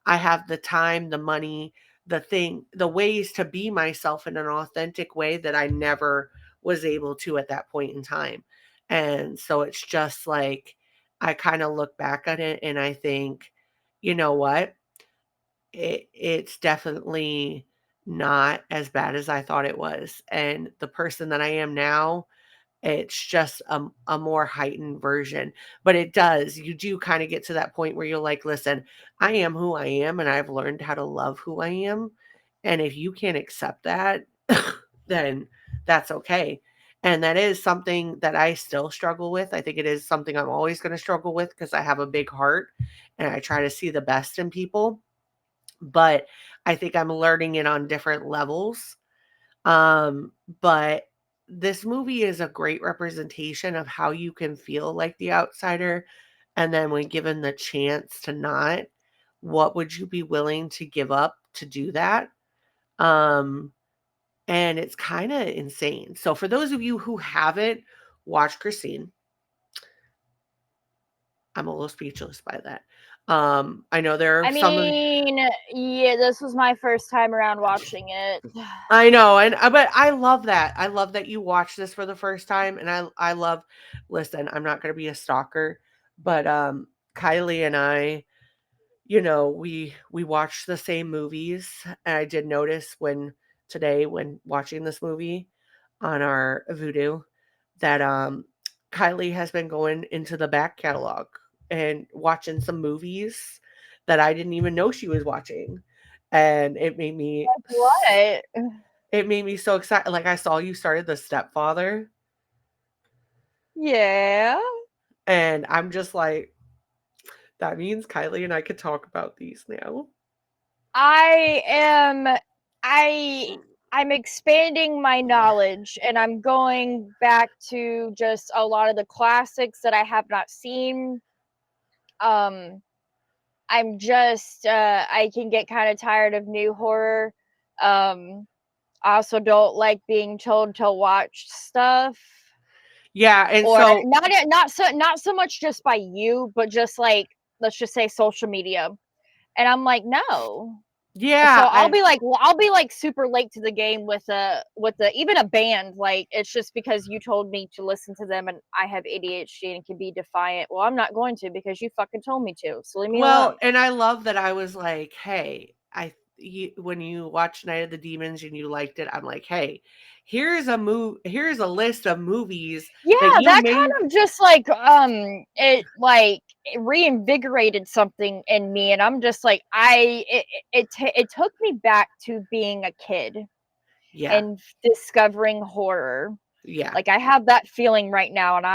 I have the time, the money, the ways to be myself in an authentic way that I never was able to at that point in time. And so it's just like, I kind of look back at it and I think, you know what? It's definitely not as bad as I thought it was. And the person that I am now, it's just a more heightened version. But you do kind of get to that point where you're like, listen, I am who I am, and I've learned how to love who I am. And if you can't accept that, then that's okay. And that is something that I still struggle with. I think it is something I'm always going to struggle with, because I have a big heart and I try to see the best in people. But I think I'm learning it on different levels. But this movie is a great representation of how you can feel like the outsider. And then when given the chance to not, what would you be willing to give up to do that? Um, and it's kind of insane. So for those of you who haven't watched Christine, I'm a little speechless by that. I know there are I some of mean, yeah, this was my first time around watching it. I know, and but I love that. I love that you watched this for the first time, and I love. Listen, I'm not going to be a stalker, but Kylie and I, we watched the same movies, and I did notice when watching this movie on our Voodoo, that Kylie has been going into the back catalog and watching some movies that I didn't even know she was watching. and it made me What? so excited. Like, I saw you started The Stepfather, Yeah. and I'm just like, that means Kylie and I could talk about these now. I'm expanding my knowledge, and I'm going back to just a lot of the classics that I have not seen. I'm just I can get kind of tired of new horror. I also don't like being told to watch stuff, Yeah, and or so not so much just by you, but just like, let's just say, social media. And I'm like, no. So yeah, I'll be like super late to the game with even a band. Like, it's just because you told me to listen to them, and I have ADHD and can be defiant. Well, I'm not going to, because you fucking told me to. So leave me alone. and I love that I was like, hey, when you watch Night of the Demons and you liked it, I'm like, hey, here's a list of movies that Yeah, you that may. kind of just like it like it reinvigorated something in me, and I'm just like, it took me back to being a kid Yeah, and discovering horror. yeah. Like, I have that feeling right now, and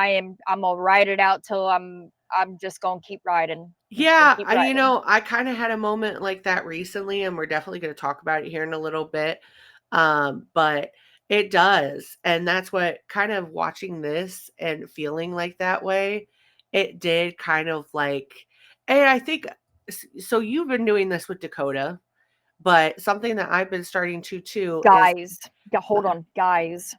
I'm gonna ride it out till I'm just gonna keep riding. I'm just gonna Yeah, keep riding. I kind of had a moment like that recently, and we're definitely going to talk about it here in a little bit. But it does, and that's what kind of watching this and feeling like that way, it did kind of like, and I think so. You've been doing this with Dakota, but something that I've been starting to too is, Guys, hold on, guys.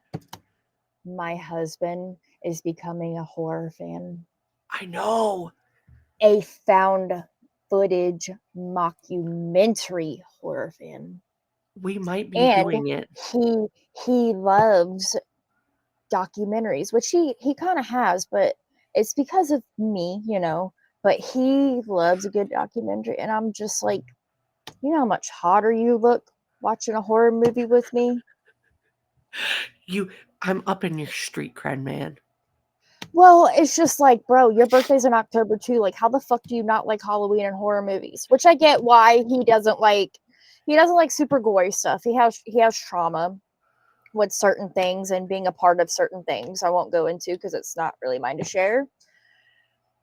My husband is becoming a horror fan. I know A found footage mockumentary horror fan. we might be And doing it. he he loves documentaries, which he kind of has, but it's because of me, but he loves a good documentary, and I'm just like, you know how much hotter you look watching a horror movie with me? I'm up in your street cred, man. Well, it's just like, bro, your birthday's in October too. Like, how the fuck do you not like Halloween and horror movies? Which I get why he doesn't like. He doesn't like super gory stuff. He has trauma with certain things and being a part of certain things. I won't go into because it's not really mine to share.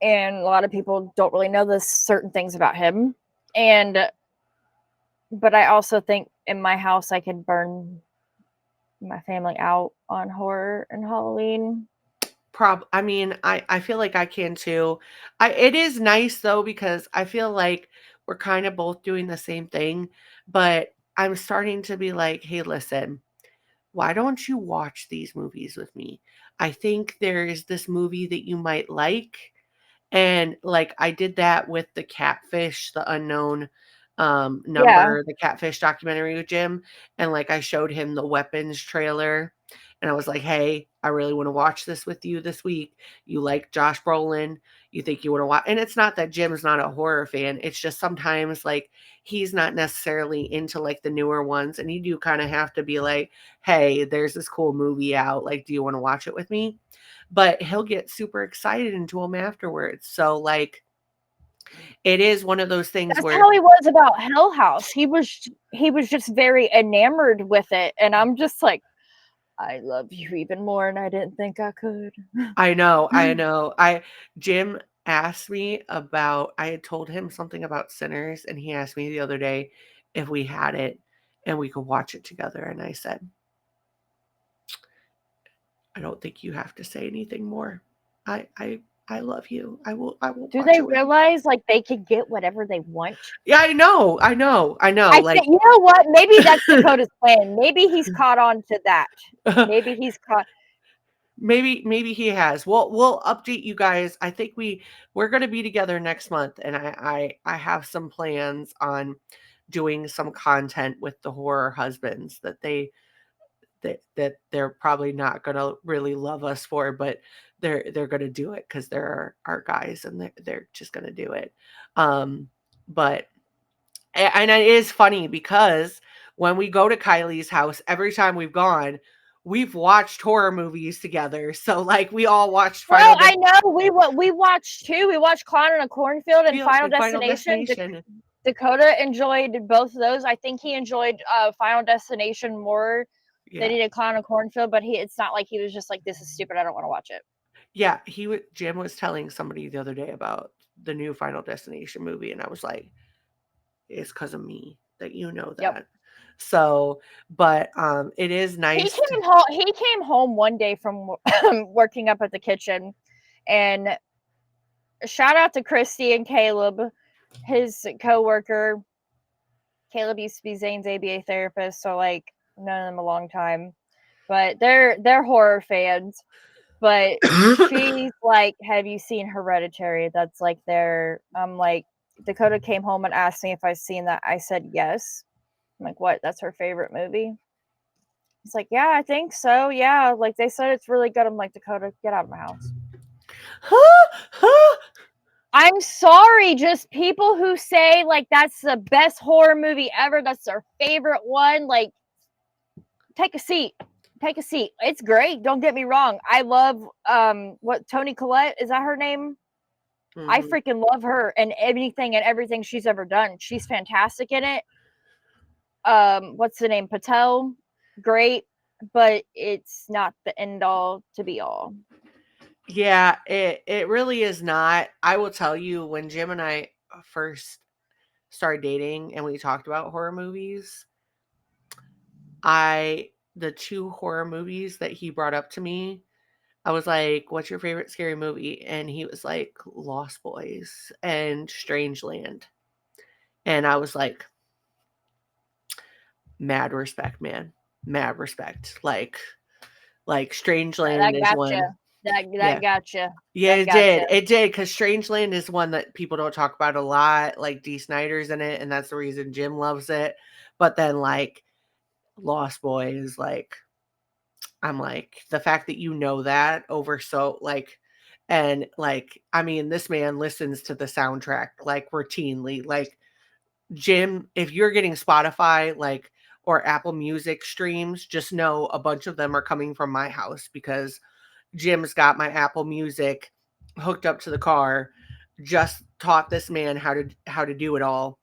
And a lot of people don't really know the certain things about him. But I also think in my house I can burn my family out on horror and Halloween. I mean, I feel like I can too. It is nice though, because I feel like we're kind of both doing the same thing, but I'm starting to be like, hey, listen, why don't you watch these movies with me? I think there is this movie that you might like. And like, I did that with the Catfish, the Unknown Yeah. Number, the Catfish documentary with Jim. And like, I showed him the Weapons trailer, and I was like, hey, I really want to watch this with you this week. You like Josh Brolin, you think you want to watch. And it's not that Jim's not a horror fan. It's just sometimes like he's not necessarily into like the newer ones. And you do kind of have to be like, hey, there's this cool movie out. Like, do you want to watch it with me? But he'll get super excited into them afterwards. So like, it is one of those things That's where, how he was about Hell House. He was just very enamored with it, and I'm just like, I love you even more, and I didn't think I could. I know. Jim asked me about, I had told him something about Sinners, and he asked me the other day if we had it and we could watch it together. And I said, I don't think you have to say anything more. I love you. I will Do watch they it with you. realize like they could get whatever they want? Yeah, I know. I Like, think, you know what? Maybe that's Dakota's plan. Maybe he's caught on to that. Maybe he's caught. maybe he has. We'll update you guys. I think we're going to be together next month, and I have some plans on doing some content with the horror husbands that they're probably not going to really love us for, but they're going to do it because they're our guys, and they're just going to do it. But and it is funny because when we go to Kylie's house, every time we've gone, we've watched horror movies together. So like, we all watched Well, I know we watched too. We watched Clown in a Cornfield and Final Final Destination. Destination. Dakota enjoyed both of those. I think he enjoyed Final Destination more than he did Clown and Cornfield, but it's not like he was just like, this is stupid, I don't want to watch it. Yeah, Jim was telling somebody the other day about the new Final Destination movie, and I was like, it's because of me that you know that. Yep. So, but it is nice. He came home one day from working up at the kitchen, and shout out to Christy and Caleb, his co-worker. Caleb used to be Zane's ABA therapist, so like known them a long time. But they're horror fans. But she's like, have you seen Hereditary? That's like I'm like, Dakota came home and asked me if I've seen that. I said yes. I'm like, what? That's her favorite movie? It's like, yeah, I think so. Yeah, like they said it's really good. I'm like, Dakota, get out of my house. I'm sorry, just people who say like that's the best horror movie ever, that's their favorite one, like take a seat. It's great, don't get me wrong. I love what Toni Collette, is that her name? Mm-hmm. I freaking love her and anything and everything she's ever done. She's fantastic in it. What's the name? Patel, great, but it's not the end all to be all. Yeah, it really is not. I will tell you, when Jim and I first started dating and we talked about horror movies, the two horror movies that he brought up to me, I was like, what's your favorite scary movie? And he was like, Lost Boys and Strangeland. And I was like, mad respect, man. Mad respect. Like Strangeland is one. That gotcha. Yeah, it did. It did, because Strangeland is one that people don't talk about a lot. Like, Dee Snider's in it, and that's the reason Jim loves it. But then, like, Lost Boys, like, I'm like, the fact that you know that over so, like, and, like, I mean, this man listens to the soundtrack, like, routinely. Like, Jim, if you're getting Spotify, like, or Apple Music streams, just know a bunch of them are coming from my house, because Jim's got my Apple Music hooked up to the car, just taught this man how to do it all,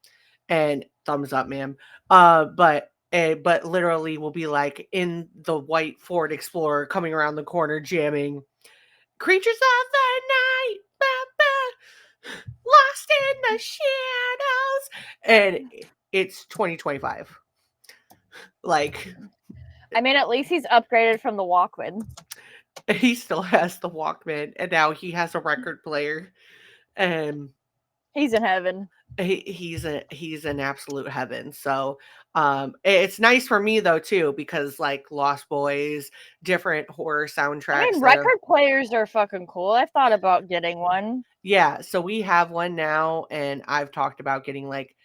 and thumbs up, ma'am. But literally will be like in the white Ford Explorer coming around the corner jamming Creatures of the Night, lost in the shadows, and it's 2025. Like, I mean, at least he's upgraded from the Walkman. He still has the Walkman, and now he has a record player, and he's in heaven. He's in absolute heaven. So it's nice for me though too, because like Lost Boys, different horror soundtracks. I mean, record players are fucking cool. I've thought about getting one. Yeah, so we have one now, and I've talked about getting like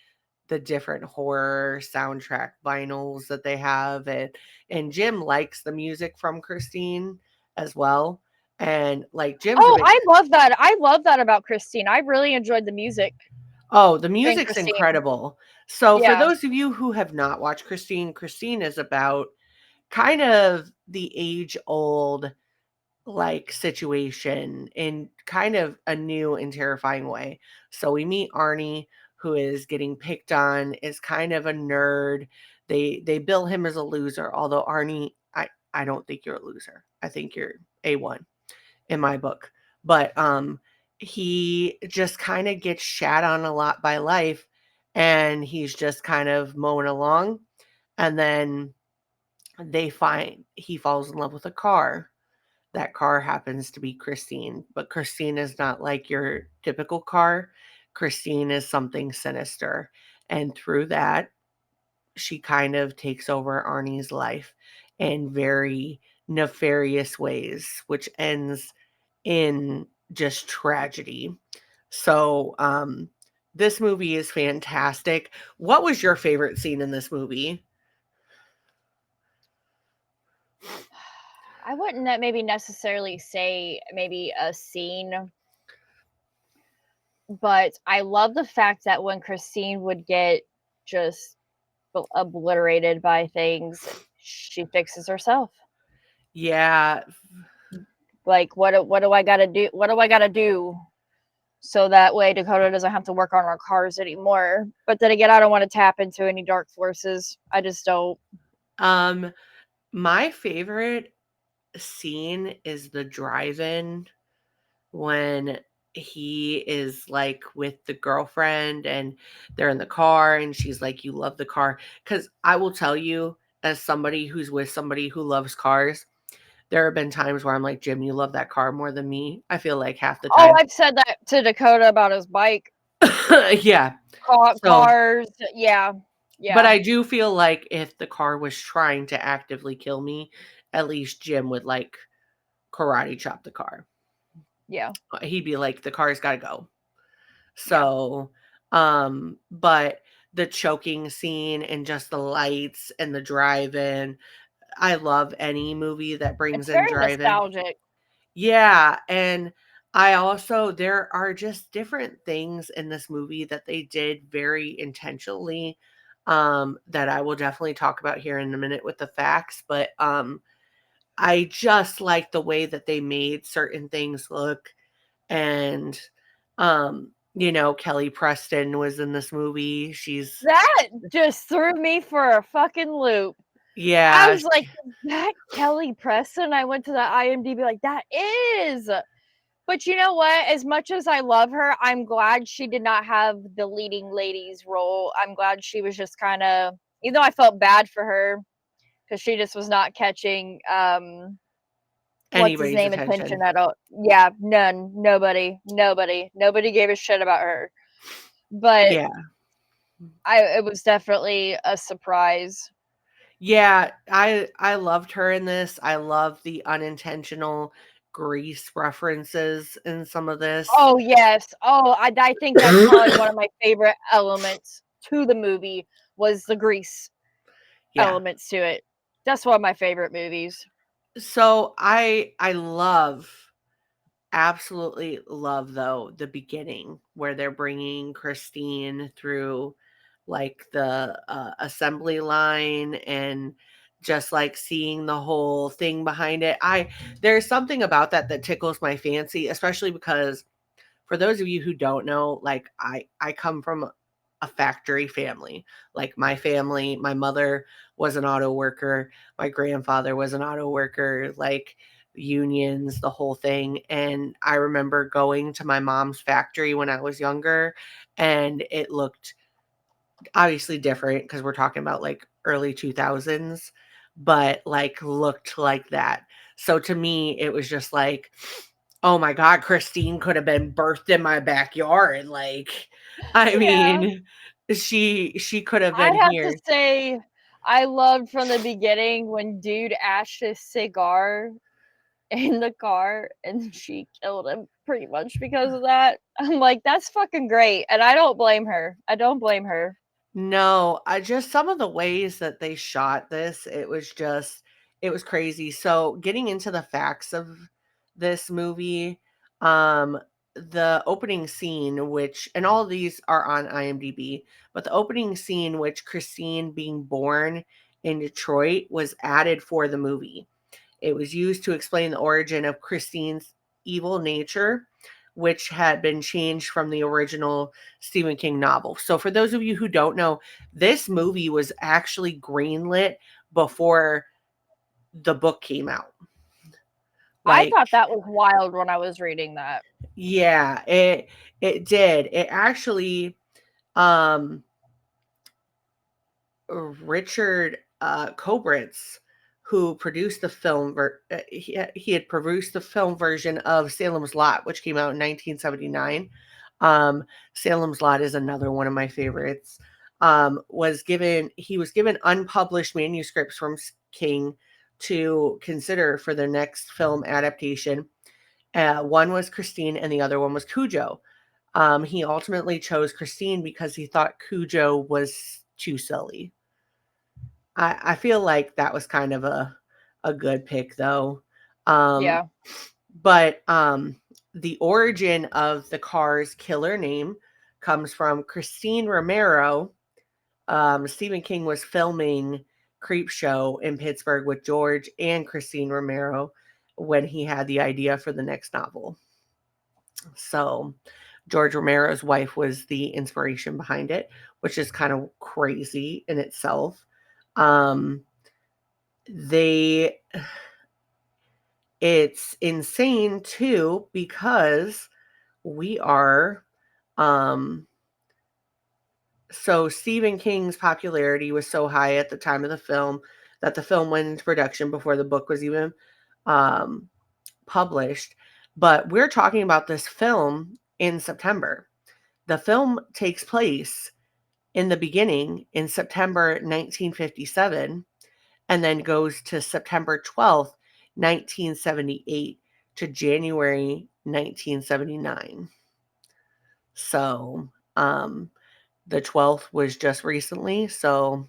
the different horror soundtrack vinyls that they have, and Jim likes the music from Christine as well. And like Jim, I love that about Christine. I really enjoyed the music. Oh, the music's incredible. So yeah. For those of you who have not watched Christine is about kind of the age-old like situation in kind of a new and terrifying way. So we meet Arnie, who is getting picked on, is kind of a nerd. They bill him as a loser, although Arnie, I don't think you're a loser. I think you're A1 in my book. But he just kind of gets shat on a lot by life, and he's just kind of mowing along, and then he falls in love with a car. That car happens to be Christine, but Christine is not like your typical car. Christine is something sinister, and through that, she kind of takes over Arnie's life in very nefarious ways, which ends in just tragedy. So this movie is fantastic. What was your favorite scene in this movie? I wouldn't maybe necessarily say maybe a scene, but I love the fact that when Christine would get just obliterated by things, she fixes herself. Yeah. Like, what do I gotta do? What do I gotta do? so that way Dakota doesn't have to work on our cars anymore. But then again, I don't want to tap into any dark forces. I just don't. My favorite scene is the drive-in when he is like with the girlfriend and they're in the car and she's like, you love the car. Because I will tell you, as somebody who's with somebody who loves cars, there have been times where I'm like, Jim, you love that car more than me. I feel like half the Oh, time. I've said that to Dakota about his bike. Yeah. So, Cars. Yeah. but Yeah. I do feel like if the car was trying to actively kill me, at least Jim would like karate chop the car. Yeah. He'd be like, the car's got to go. So, but the choking scene and just the lights and the drive-in, I love any movie that brings It's in very drive-in. nostalgic. Yeah, and I also there are just different things in this movie that they did very intentionally, that I will definitely talk about here in a minute with the facts, but I just like the way that they made certain things look. And Kelly Preston was in this movie. She's That just threw me for a fucking loop. I yeah, was like, is that Kelly Preston? I went to the IMDb like, that is. But you know what? As much as I love her, I'm glad she did not have the leading lady's role. I'm glad she was just kind of, even though I felt bad for her because she just was not catching what's his anybody's name attention attention. at all. Yeah, nobody gave a shit about her. But Yeah. it was definitely a surprise. Yeah, I loved her in this. I love the unintentional Grease references in some of this. Oh yes. Oh, I think that's probably one of my favorite elements to the movie was the grease Yeah. elements to it. That's one of my favorite movies. So I absolutely love though the beginning where they're bringing Christine through like the assembly line and just like seeing the whole thing behind it. There's something about that tickles my fancy, especially because for those of you who don't know, like I come from a factory family. Like my family, my mother was an auto worker, my grandfather was an auto worker, like unions, the whole thing. And I remember going to my mom's factory when I was younger, and it looked obviously different because we're talking about like early 2000s, but like looked like that. So to me, it was just like, oh my God, Christine could have been birthed in my backyard. Like, I Yeah. mean, she could have I'd been have to here. say I loved from the beginning when dude ashed his cigar in the car and she killed him pretty much because of that. I'm like, that's fucking great. And I don't blame her. I don't blame her. No, I just some of the ways that they shot this, it was crazy. So getting into the facts of this movie, the opening scene, which and all of these are on IMDb, but the opening scene, which Christine being born in Detroit, was added for the movie. It was used to explain the origin of Christine's evil nature, which had been changed from the original Stephen King novel. So, for those of you who don't know, this movie was actually greenlit before the book came out. I Like, thought that was wild when I was reading that. yeah, it did. It actually, um, Richard Kobritz, who produced the film, he had produced the film version of Salem's Lot, which came out in 1979. Salem's Lot is another one of my favorites. He was given unpublished manuscripts from King to consider for their next film adaptation. One was Christine, and the other one was Cujo. He ultimately chose Christine because he thought Cujo was too silly. I feel like that was kind of a good pick though. Yeah. But the origin of the car's killer name comes from Christine Romero. Stephen King was filming Creepshow in Pittsburgh with George and Christine Romero when he had the idea for the next novel. So, George Romero's wife was the inspiration behind it, which is kind of crazy in itself. They It's insane too because we are so Stephen King's popularity was so high at the time of the film that the film went into production before the book was even um, published. But we're talking about this film in September. The film takes place in the beginning in September 1957 and then goes to September 12th, 1978 to January 1979. So, the 12th was just recently. So,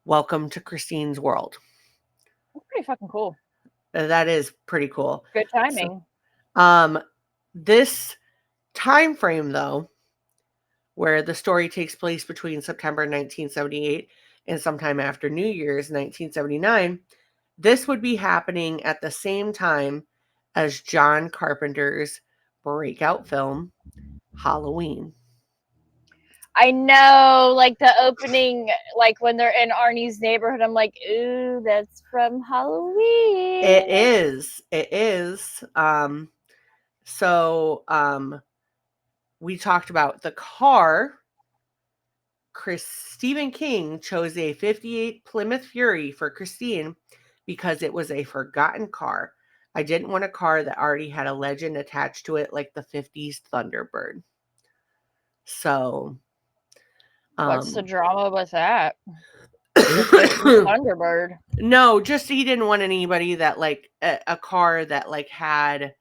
welcome to Christine's world. That's pretty fucking cool. That is pretty cool. Good timing. So, this time frame, though, where the story takes place between September 1978 and sometime after New Year's 1979, this would be happening at the same time as John Carpenter's breakout film, Halloween. I know, like the opening, like when they're in Arnie's neighborhood, I'm like, ooh, that's from Halloween. It is. We talked about the car. Stephen King chose a 58 Plymouth Fury for Christine because it was a forgotten car. I didn't want a car that already had a legend attached to it like the 50s Thunderbird. So, what's the drama with that? Thunderbird. No, just he didn't want anybody that like a car that like had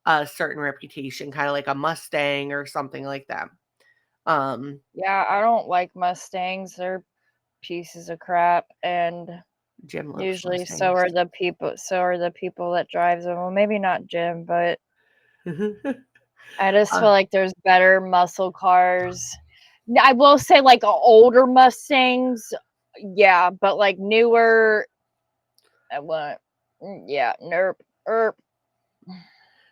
a certain reputation, kind of like a Mustang or something like that. Yeah, I don't like Mustangs. They're pieces of crap, and Jim loves usually Mustangs. so are the people that drives them. Well, maybe not Jim, but I just feel like there's better muscle cars. I will say like older Mustangs, yeah, but like newer, yeah, nerp.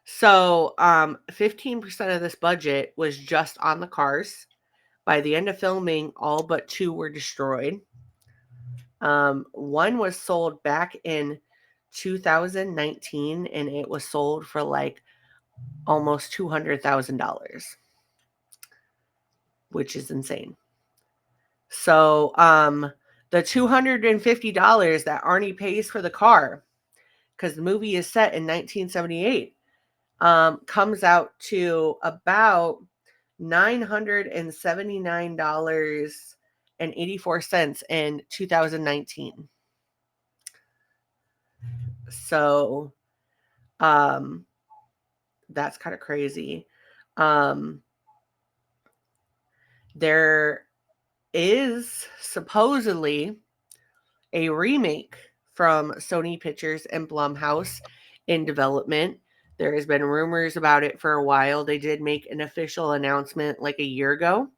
So, 15% of this budget was just on the cars. By the end of filming, all but 2 were destroyed. One was sold back in 2019, and it was sold for like almost $200,000, which is insane. So, the $250 that Arnie pays for the car, because the movie is set in 1978, comes out to about $979.84 in 2019. So, that's kind of crazy. There is supposedly a remake from Sony Pictures and Blumhouse in development. There has been rumors about it for a while. They did make an official announcement like a year ago.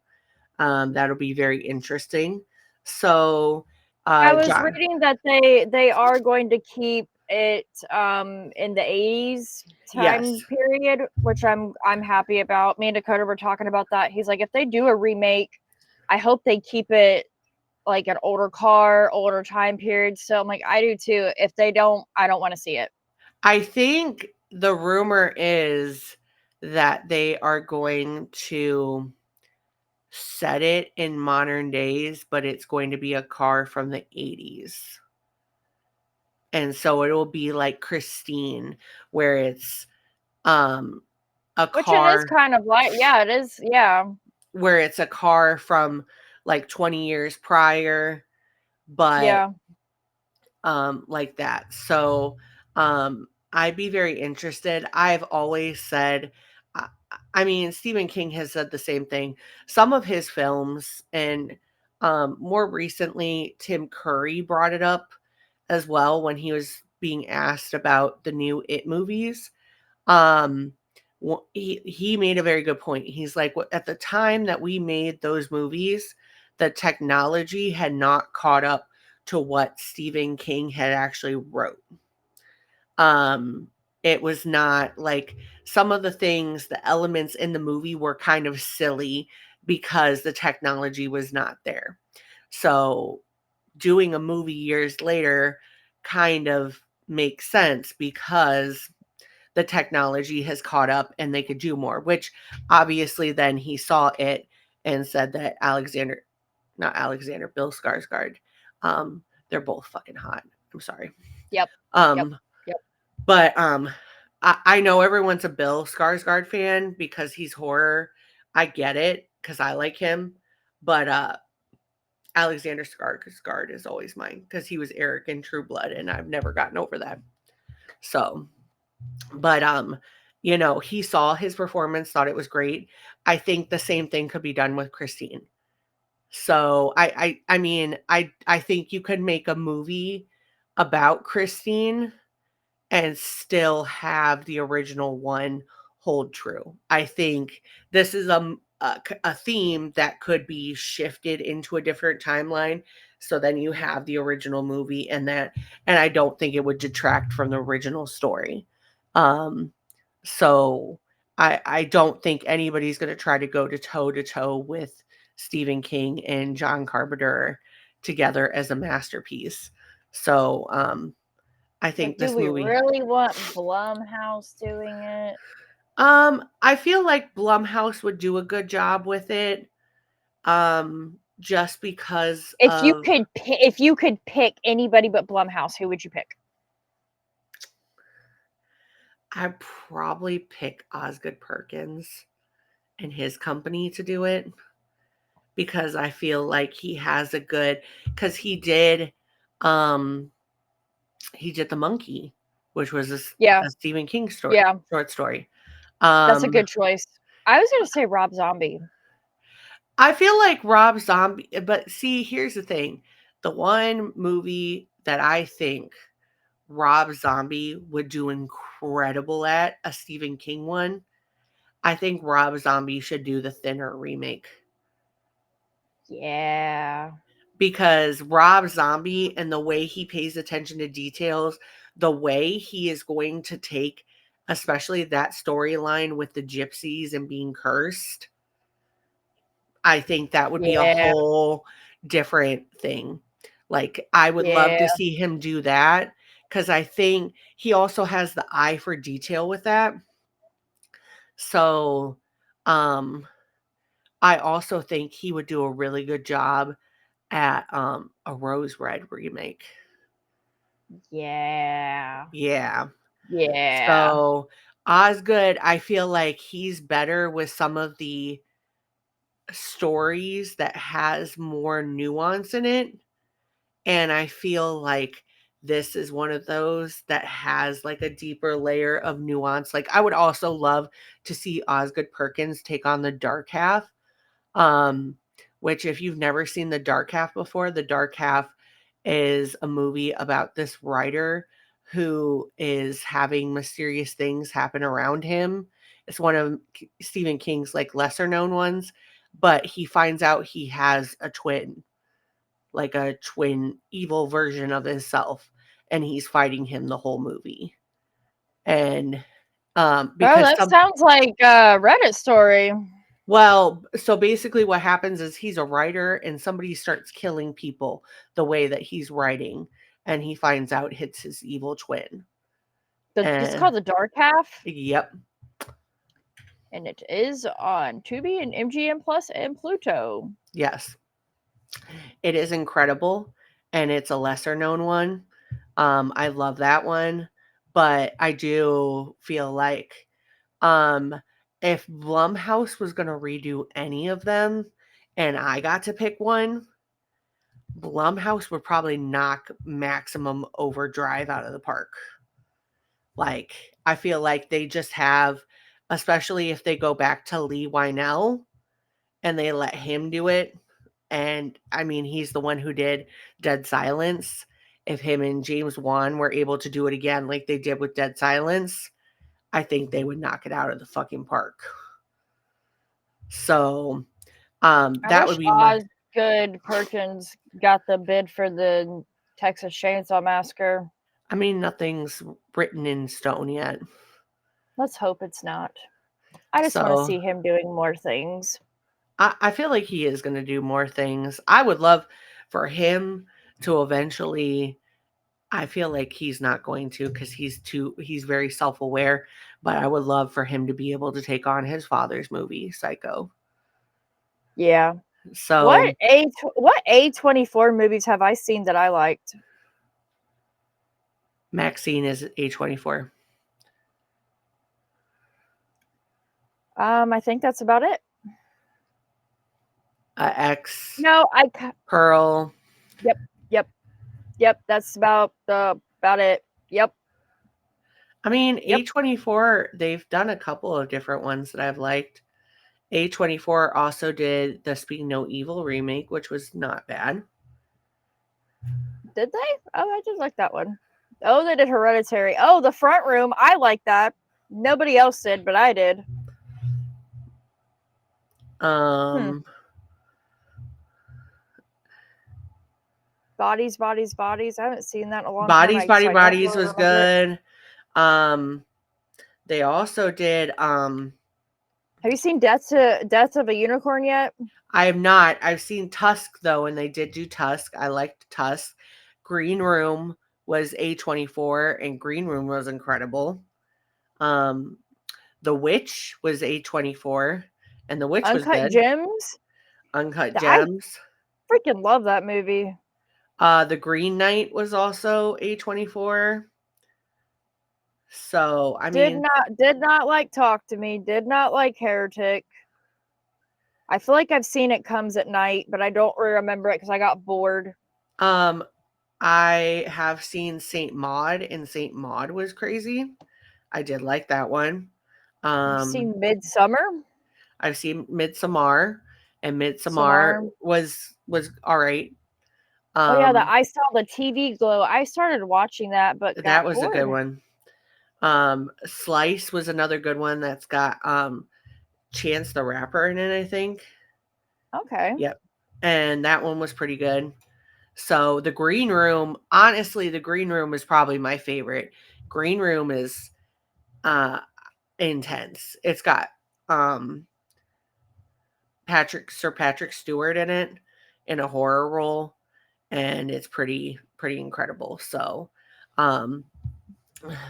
That'll be very interesting. So, I was reading that they are going to keep it in the 80s time period, which I'm happy about. Me and Dakota were talking about that. He's like, if they do a remake, I hope they keep it like an older car, older time period. So I'm like, I do too. If they don't, I don't want to see it. I think the rumor is that they are going to set it in modern days, but it's going to be a car from the 80s. And so it will be like Christine, where it's a Which car. It is kind of like, yeah, it is, yeah. Where it's a car from like 20 years prior, but yeah. Like that. So I'd be very interested. I've always said, I mean, Stephen King has said the same thing. Some of his films, and more recently, Tim Curry brought it up as well when he was being asked about the new It movies. He made a very good point. He's like, at the time that we made those movies, the technology had not caught up to what Stephen King had actually wrote. It was not like some of the things, the elements in the movie were kind of silly because the technology was not there. So doing a movie years later kind of makes sense because the technology has caught up and they could do more, which obviously then he saw it and said that Bill Skarsgård, they're both fucking hot. I'm sorry. Yep. Um, Yep. but I know everyone's a Bill Skarsgård fan because he's horror. I get it because I like him, but Alexander Skarsgård is always mine because he was Eric in True Blood, and I've never gotten over that. So, but he saw his performance, thought it was great. I think the same thing could be done with Christine. So I mean, I think you could make a movie about Christine and still have the original one hold true. I think this is a theme that could be shifted into a different timeline. So then you have the original movie and I don't think it would detract from the original story. So I don't think anybody's going to try to go to toe with Stephen King and John Carpenter together as a masterpiece. So I think Do this we movie really want Blumhouse doing it? I feel like Blumhouse would do a good job with it. Just because If you could pick anybody but Blumhouse, who would you pick? I'd probably pick Osgood Perkins and his company to do it because I feel like he has a good because he did The Monkey, which was a Stephen King story, short story. That's a good choice. I was going to say Rob Zombie. I feel like Rob Zombie, but see, here's the thing. The one movie that I think Rob Zombie would do incredible at, a Stephen King one, I think Rob Zombie should do the Thinner remake. Yeah. Because Rob Zombie and the way he pays attention to details, the way he is going to take, especially that storyline with the gypsies and being cursed, I think that would be a whole different thing. Like, I would love to see him do that because I think he also has the eye for detail with that. So, I also think he would do a really good job at a Rose Red remake. Yeah. Yeah. Yeah. So, Osgood, I feel like he's better with some of the stories that has more nuance in it. And I feel like this is one of those that has like a deeper layer of nuance. Like, I would also love to see Osgood Perkins take on the Dark Half. Which if you've never seen The Dark Half before, The Dark Half is a movie about this writer who is having mysterious things happen around him. It's one of Stephen King's like lesser known ones, but he finds out he has a twin, like a twin evil version of himself, and he's fighting him the whole movie. And because that sounds like a Reddit story. Well, so basically what happens is he's a writer and somebody starts killing people the way that he's writing, and he finds out it's his evil twin. It's called The Dark Half? Yep. And it is on Tubi and MGM Plus and Pluto. Yes. It is incredible, and it's a lesser known one. I love that one, but I do feel like if Blumhouse was going to redo any of them and I got to pick one, Blumhouse would probably knock Maximum Overdrive out of the park. Like, I feel like they just have, especially if they go back to Lee Wynell and they let him do it. And I mean, he's the one who did Dead Silence. If him and James Wan were able to do it again like they did with Dead Silence, I think they would knock it out of the fucking park. So, that would be Osgood Perkins got the bid for the Texas Chainsaw Massacre. I mean, nothing's written in stone yet. Let's hope it's not. I just want to So see him doing more things. I feel like he is going to do more things. I would love for him to eventually. I feel like he's not going to because he's very self-aware, but I would love for him to be able to take on his father's movie, Psycho. Yeah. So What A24 movies have I seen that I liked? Maxine is A24. I think that's about it. X, No, Pearl. Yep. That's about it. Yep. I mean, Yep. A24, they've done a couple of different ones that I've liked. A24 also did the Speak No Evil remake, which was not bad. Did they? Oh, I did like that one. Oh, they did Hereditary. Oh, The Front Room. I like that. Nobody else did, but I did. Bodies. I haven't seen that in a long time. Bodies so I don't was really remember it. good. They also did Have you seen Death of a Unicorn yet? I have not. I've seen Tusk though, and they did do Tusk. I liked Tusk. Green Room was A24, and Green Room was incredible. The Witch was A24, and The Witch was Uncut good. Gems. Uncut Gems. I freaking love that movie. The Green Knight was also A24. So I mean, did not like Talk to Me. Did not like Heretic. I feel like I've seen It Comes at Night, but I don't remember it because I got bored. I have seen Saint Maud, and Saint Maud was crazy. I did like that one. I've seen Midsommar. I've seen Midsommar, and Midsommar was all right. Oh yeah, I saw the TV Glow. I started watching that, but that was bored. a good one. Slice was another good one that's got Chance the Rapper in it, I think. Okay. Yep. And that one was pretty good. So the Green Room, honestly, the Green Room is probably my favorite. Green Room is intense. It's got Sir Patrick Stewart in it in a horror role, and it's pretty incredible. So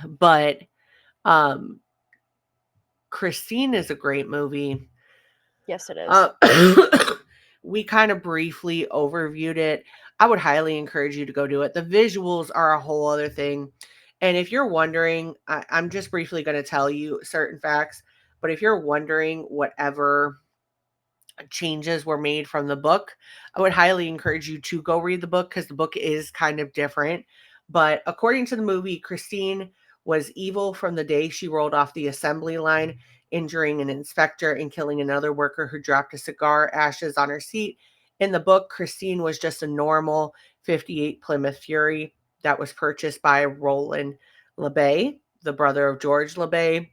but Christine is a great movie. Yes, it is. We kind of briefly overviewed it. I would highly encourage you to go do it. The visuals are a whole other thing. And if you're wondering, I'm just briefly going to tell you certain facts. But if you're wondering whatever changes were made from the book, I would highly encourage you to go read the book because the book is kind of different. But according to the movie, Christine was evil from the day she rolled off the assembly line, injuring an inspector and killing another worker who dropped a cigar ashes on her seat. In the book, Christine was just a normal 58 Plymouth Fury that was purchased by Roland LeBay, the brother of George LeBay,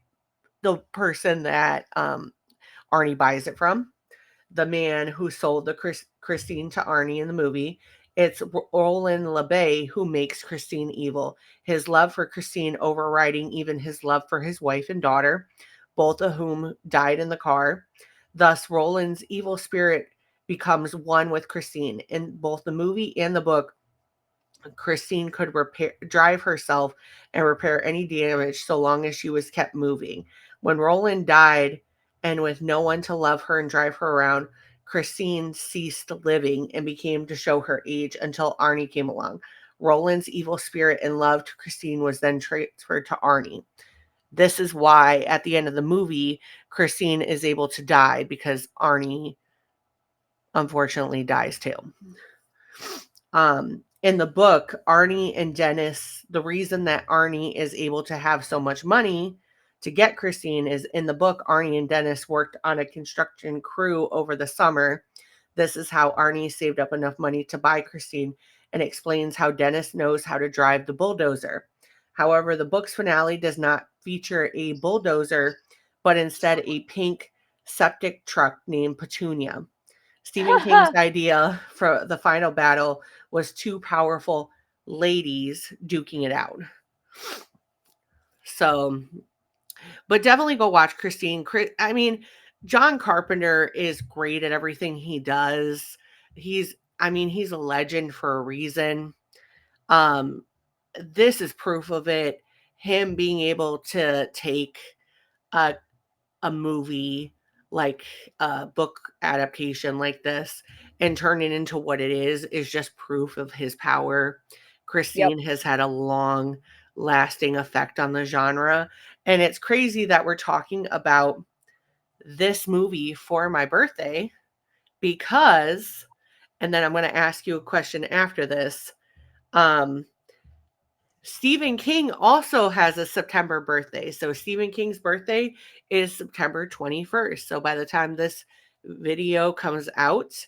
the person that Arnie buys it from, the man who sold the Christine to Arnie in the movie. It's Roland LeBay who makes Christine evil. His love for Christine overriding even his love for his wife and daughter, both of whom died in the car. Thus, Roland's evil spirit becomes one with Christine. In both the movie and the book, Christine could drive herself and repair any damage so long as she was kept moving. When Roland died, and with no one to love her and drive her around, Christine ceased living and became to show her age until Arnie came along. Roland's evil spirit and love to Christine was then transferred to Arnie. This is why at the end of the movie, Christine is able to die because Arnie unfortunately dies too. In the book, Arnie and Dennis, the reason that Arnie is able to have so much money to get Christine is in the book, Arnie and Dennis worked on a construction crew over the summer. This is how Arnie saved up enough money to buy Christine and explains how Dennis knows how to drive the bulldozer. However, the book's finale does not feature a bulldozer, but instead a pink septic truck named Petunia. Stephen King's idea for the final battle was two powerful ladies duking it out. So, but definitely go watch Christine. I mean, John Carpenter is great at everything he does. He's a legend for a reason. Um, this is proof of it. Him being able to take a a movie like a book adaptation like this and turn it into what it is just proof of his power. Christine has had a long lasting effect on the genre. And it's crazy that we're talking about this movie for my birthday because, and then I'm going to ask you a question after this. Stephen King also has a September birthday. So Stephen King's birthday is September 21st. So by the time this video comes out,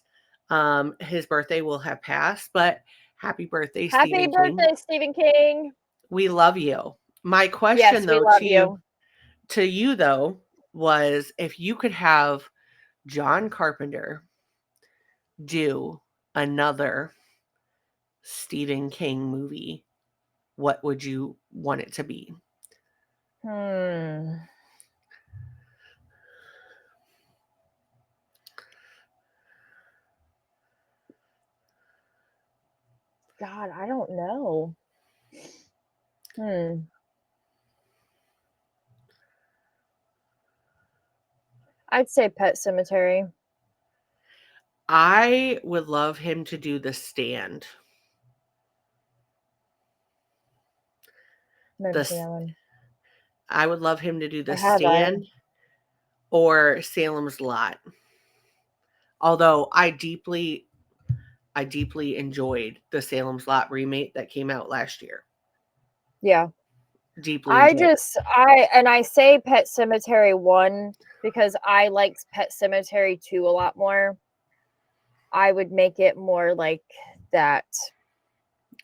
his birthday will have passed. But happy birthday, Happy Stephen birthday, King. Stephen King. We love you. My question Yes, we though love you. to you though was if you could have John Carpenter do another Stephen King movie, what would you want it to be? God, I don't know. I'd say Pet Cemetery. I would love him to do The Stand. Never seen that one. I would love him to do The Have Stand or Salem's Lot. Although I deeply enjoyed the Salem's Lot remake that came out last year. Yeah. Deeply I say Pet Cemetery 1 because I liked Pet Cemetery 2 a lot more. I would make it more like that.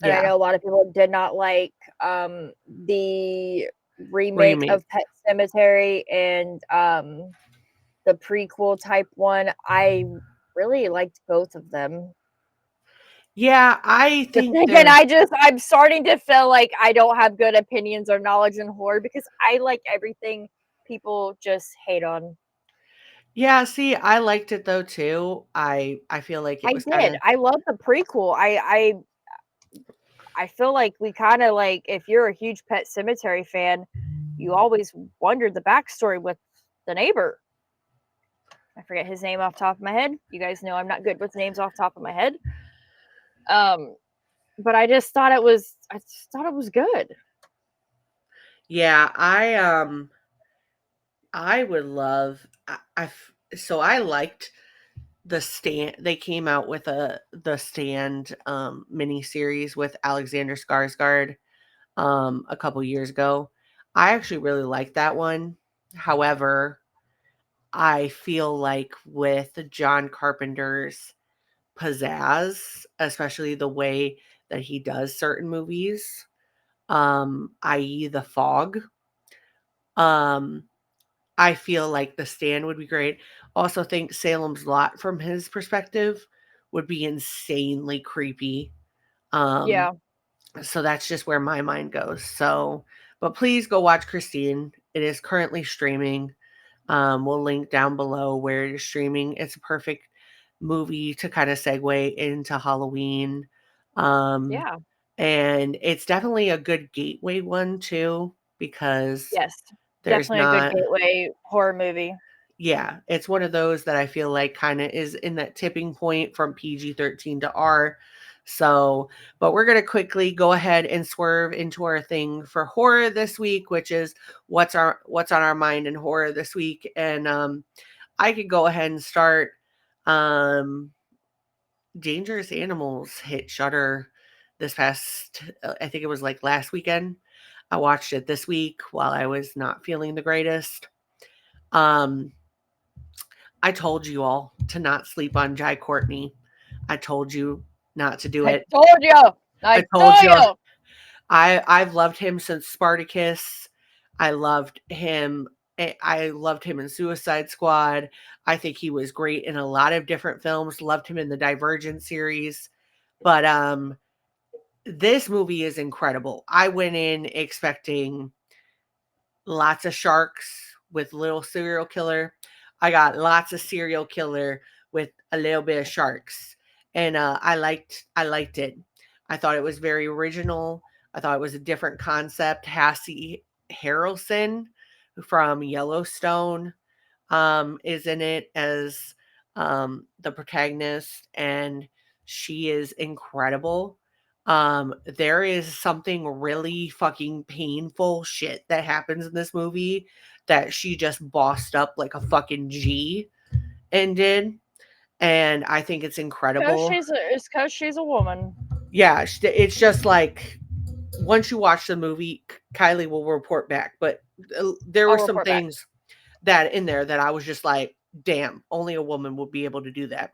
And I know a lot of people did not like the remake of Pet Cemetery and the prequel type one. I really liked both of them. Yeah, I think again, I'm starting to feel like I don't have good opinions or knowledge in horror because I like everything people just hate on. Yeah, see, I liked it though too. I feel like it was kind of. I love the prequel. I feel like we kind of like if you're a huge Pet Cemetery fan, you always wondered the backstory with the neighbor. I forget his name off the top of my head. You guys know I'm not good with names off the top of my head. But I thought it was good. Yeah, I would love I liked The Stand. They came out with The Stand mini series with Alexander Skarsgård a couple years ago. I actually really liked that one. However, I feel like with John Carpenter's pizzazz, especially the way that he does certain movies, i.e. The Fog, I feel like The Stand would be great. Also think Salem's Lot from his perspective would be insanely creepy. Yeah. So that's just where my mind goes. So, but please go watch Christine. It is currently streaming. We'll link down below where it is streaming. It's a perfect movie to kind of segue into Halloween. Yeah. And it's definitely a good gateway one too, because yes, there's definitely not a good gateway horror movie. Yeah, it's one of those that I feel like kind of is in that tipping point from PG-13 to R. So, but we're going to quickly go ahead and swerve into our thing for horror this week, which is what's on our mind in horror this week. And I could go ahead and start. Dangerous Animals hit Shudder this past, I think it was like last weekend. I watched it this week while I was not feeling the greatest. I told you all to not sleep on Jai Courtney. I told you not to do it. I told you. I told you. I've loved him since Spartacus. I loved him in Suicide Squad. I think he was great in a lot of different films. Loved him in the Divergent series. But this movie is incredible. I went in expecting lots of sharks with little serial killer. I got lots of serial killer with a little bit of sharks. And I liked it. I thought it was very original. I thought it was a different concept. Hassie Harrelson from Yellowstone is in it as the protagonist, and she is incredible. There is something really fucking painful shit that happens in this movie that she just bossed up like a fucking G and did. And I think it's incredible. It's because she's a woman. Yeah, it's just like once you watch the movie, Kylie will report back. But there were I'll some report back. things that in there that I was just like, damn, only a woman would be able to do that.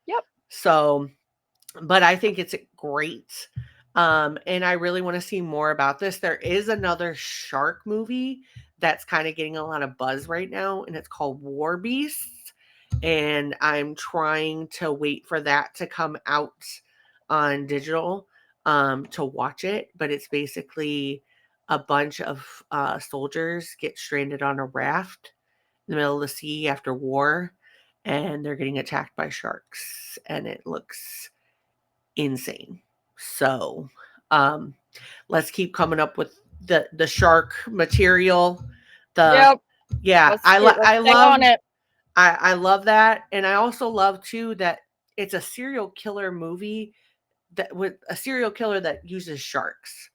Yep. So, but I think it's great. And I really want to see more about this. There is another shark movie that's kind of getting a lot of buzz right now, and it's called War Beasts. And I'm trying to wait for that to come out on digital to watch it. But it's basically a bunch of soldiers get stranded on a raft in the middle of the sea after war, and they're getting attacked by sharks, and it looks insane. So let's keep coming up with the shark material. Yep. Yeah, I love on it. I love that. And I also love too that it's a serial killer movie that with a serial killer that uses sharks.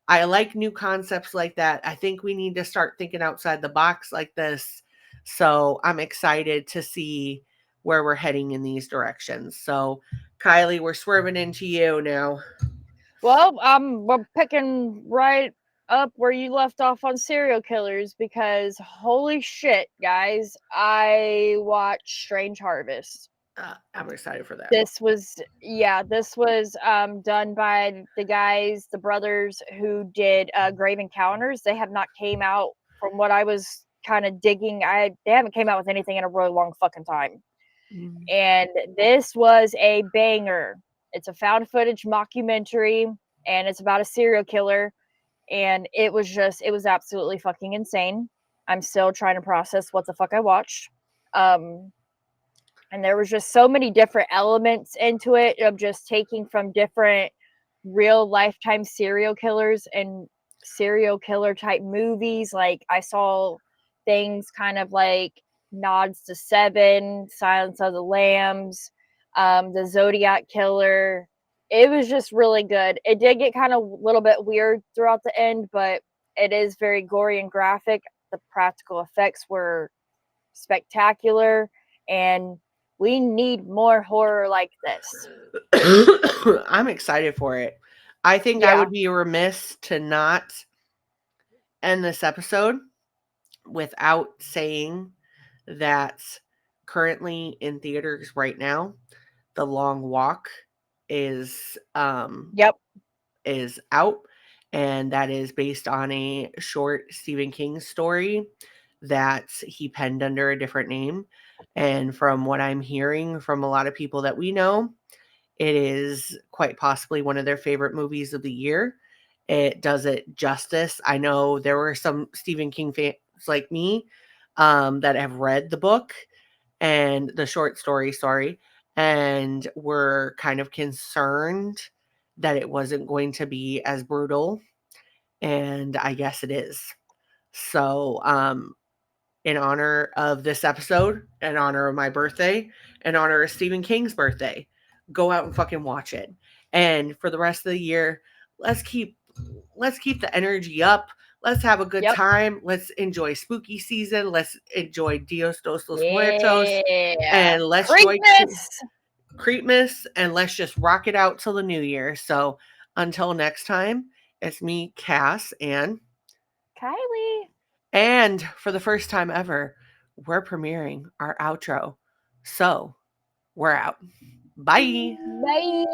I like new concepts like that. I think we need to start thinking outside the box like this. So I'm excited to see where we're heading in these directions. So Kylie, we're swerving into you now. Well, we're picking right up where you left off on serial killers because holy shit, guys, I watched Strange Harvest. I'm excited for that. This was done by the brothers who did Grave Encounters. They have not came out from what I was kind of digging. They haven't came out with anything in a really long fucking time. And this was a banger. It's a found footage mockumentary, and it's about a serial killer. And it was absolutely fucking insane. I'm still trying to process what the fuck I watched. And there was just so many different elements into it of just taking from different real lifetime serial killers and serial killer type movies. Like I saw things kind of like nods to Seven, Silence of the Lambs, the Zodiac Killer. It was just really good. It did get kind of a little bit weird throughout the end, but it is very gory and graphic. The practical effects were spectacular, and we need more horror like this. I'm excited for it. I think I would be remiss to not end this episode without saying that currently in theaters right now, The Long Walk is is out, and that is based on a short Stephen King story that he penned under a different name. And from what I'm hearing from a lot of people that we know, it is quite possibly one of their favorite movies of the year. It does it justice. I know there were some Stephen King fans like me that have read the book and the short story, and were kind of concerned that it wasn't going to be as brutal. And I guess it is. So, in honor of this episode, in honor of my birthday, in honor of Stephen King's birthday, go out and fucking watch it. And for the rest of the year, let's keep the energy up. Let's have a good time. Let's enjoy spooky season. Let's enjoy Dios dos los Muertos. And let's enjoy Creepmas. And let's just rock it out till the new year. So until next time, it's me, Cass, and Kylie. And for the first time ever, we're premiering our outro. So we're out. Bye. Bye.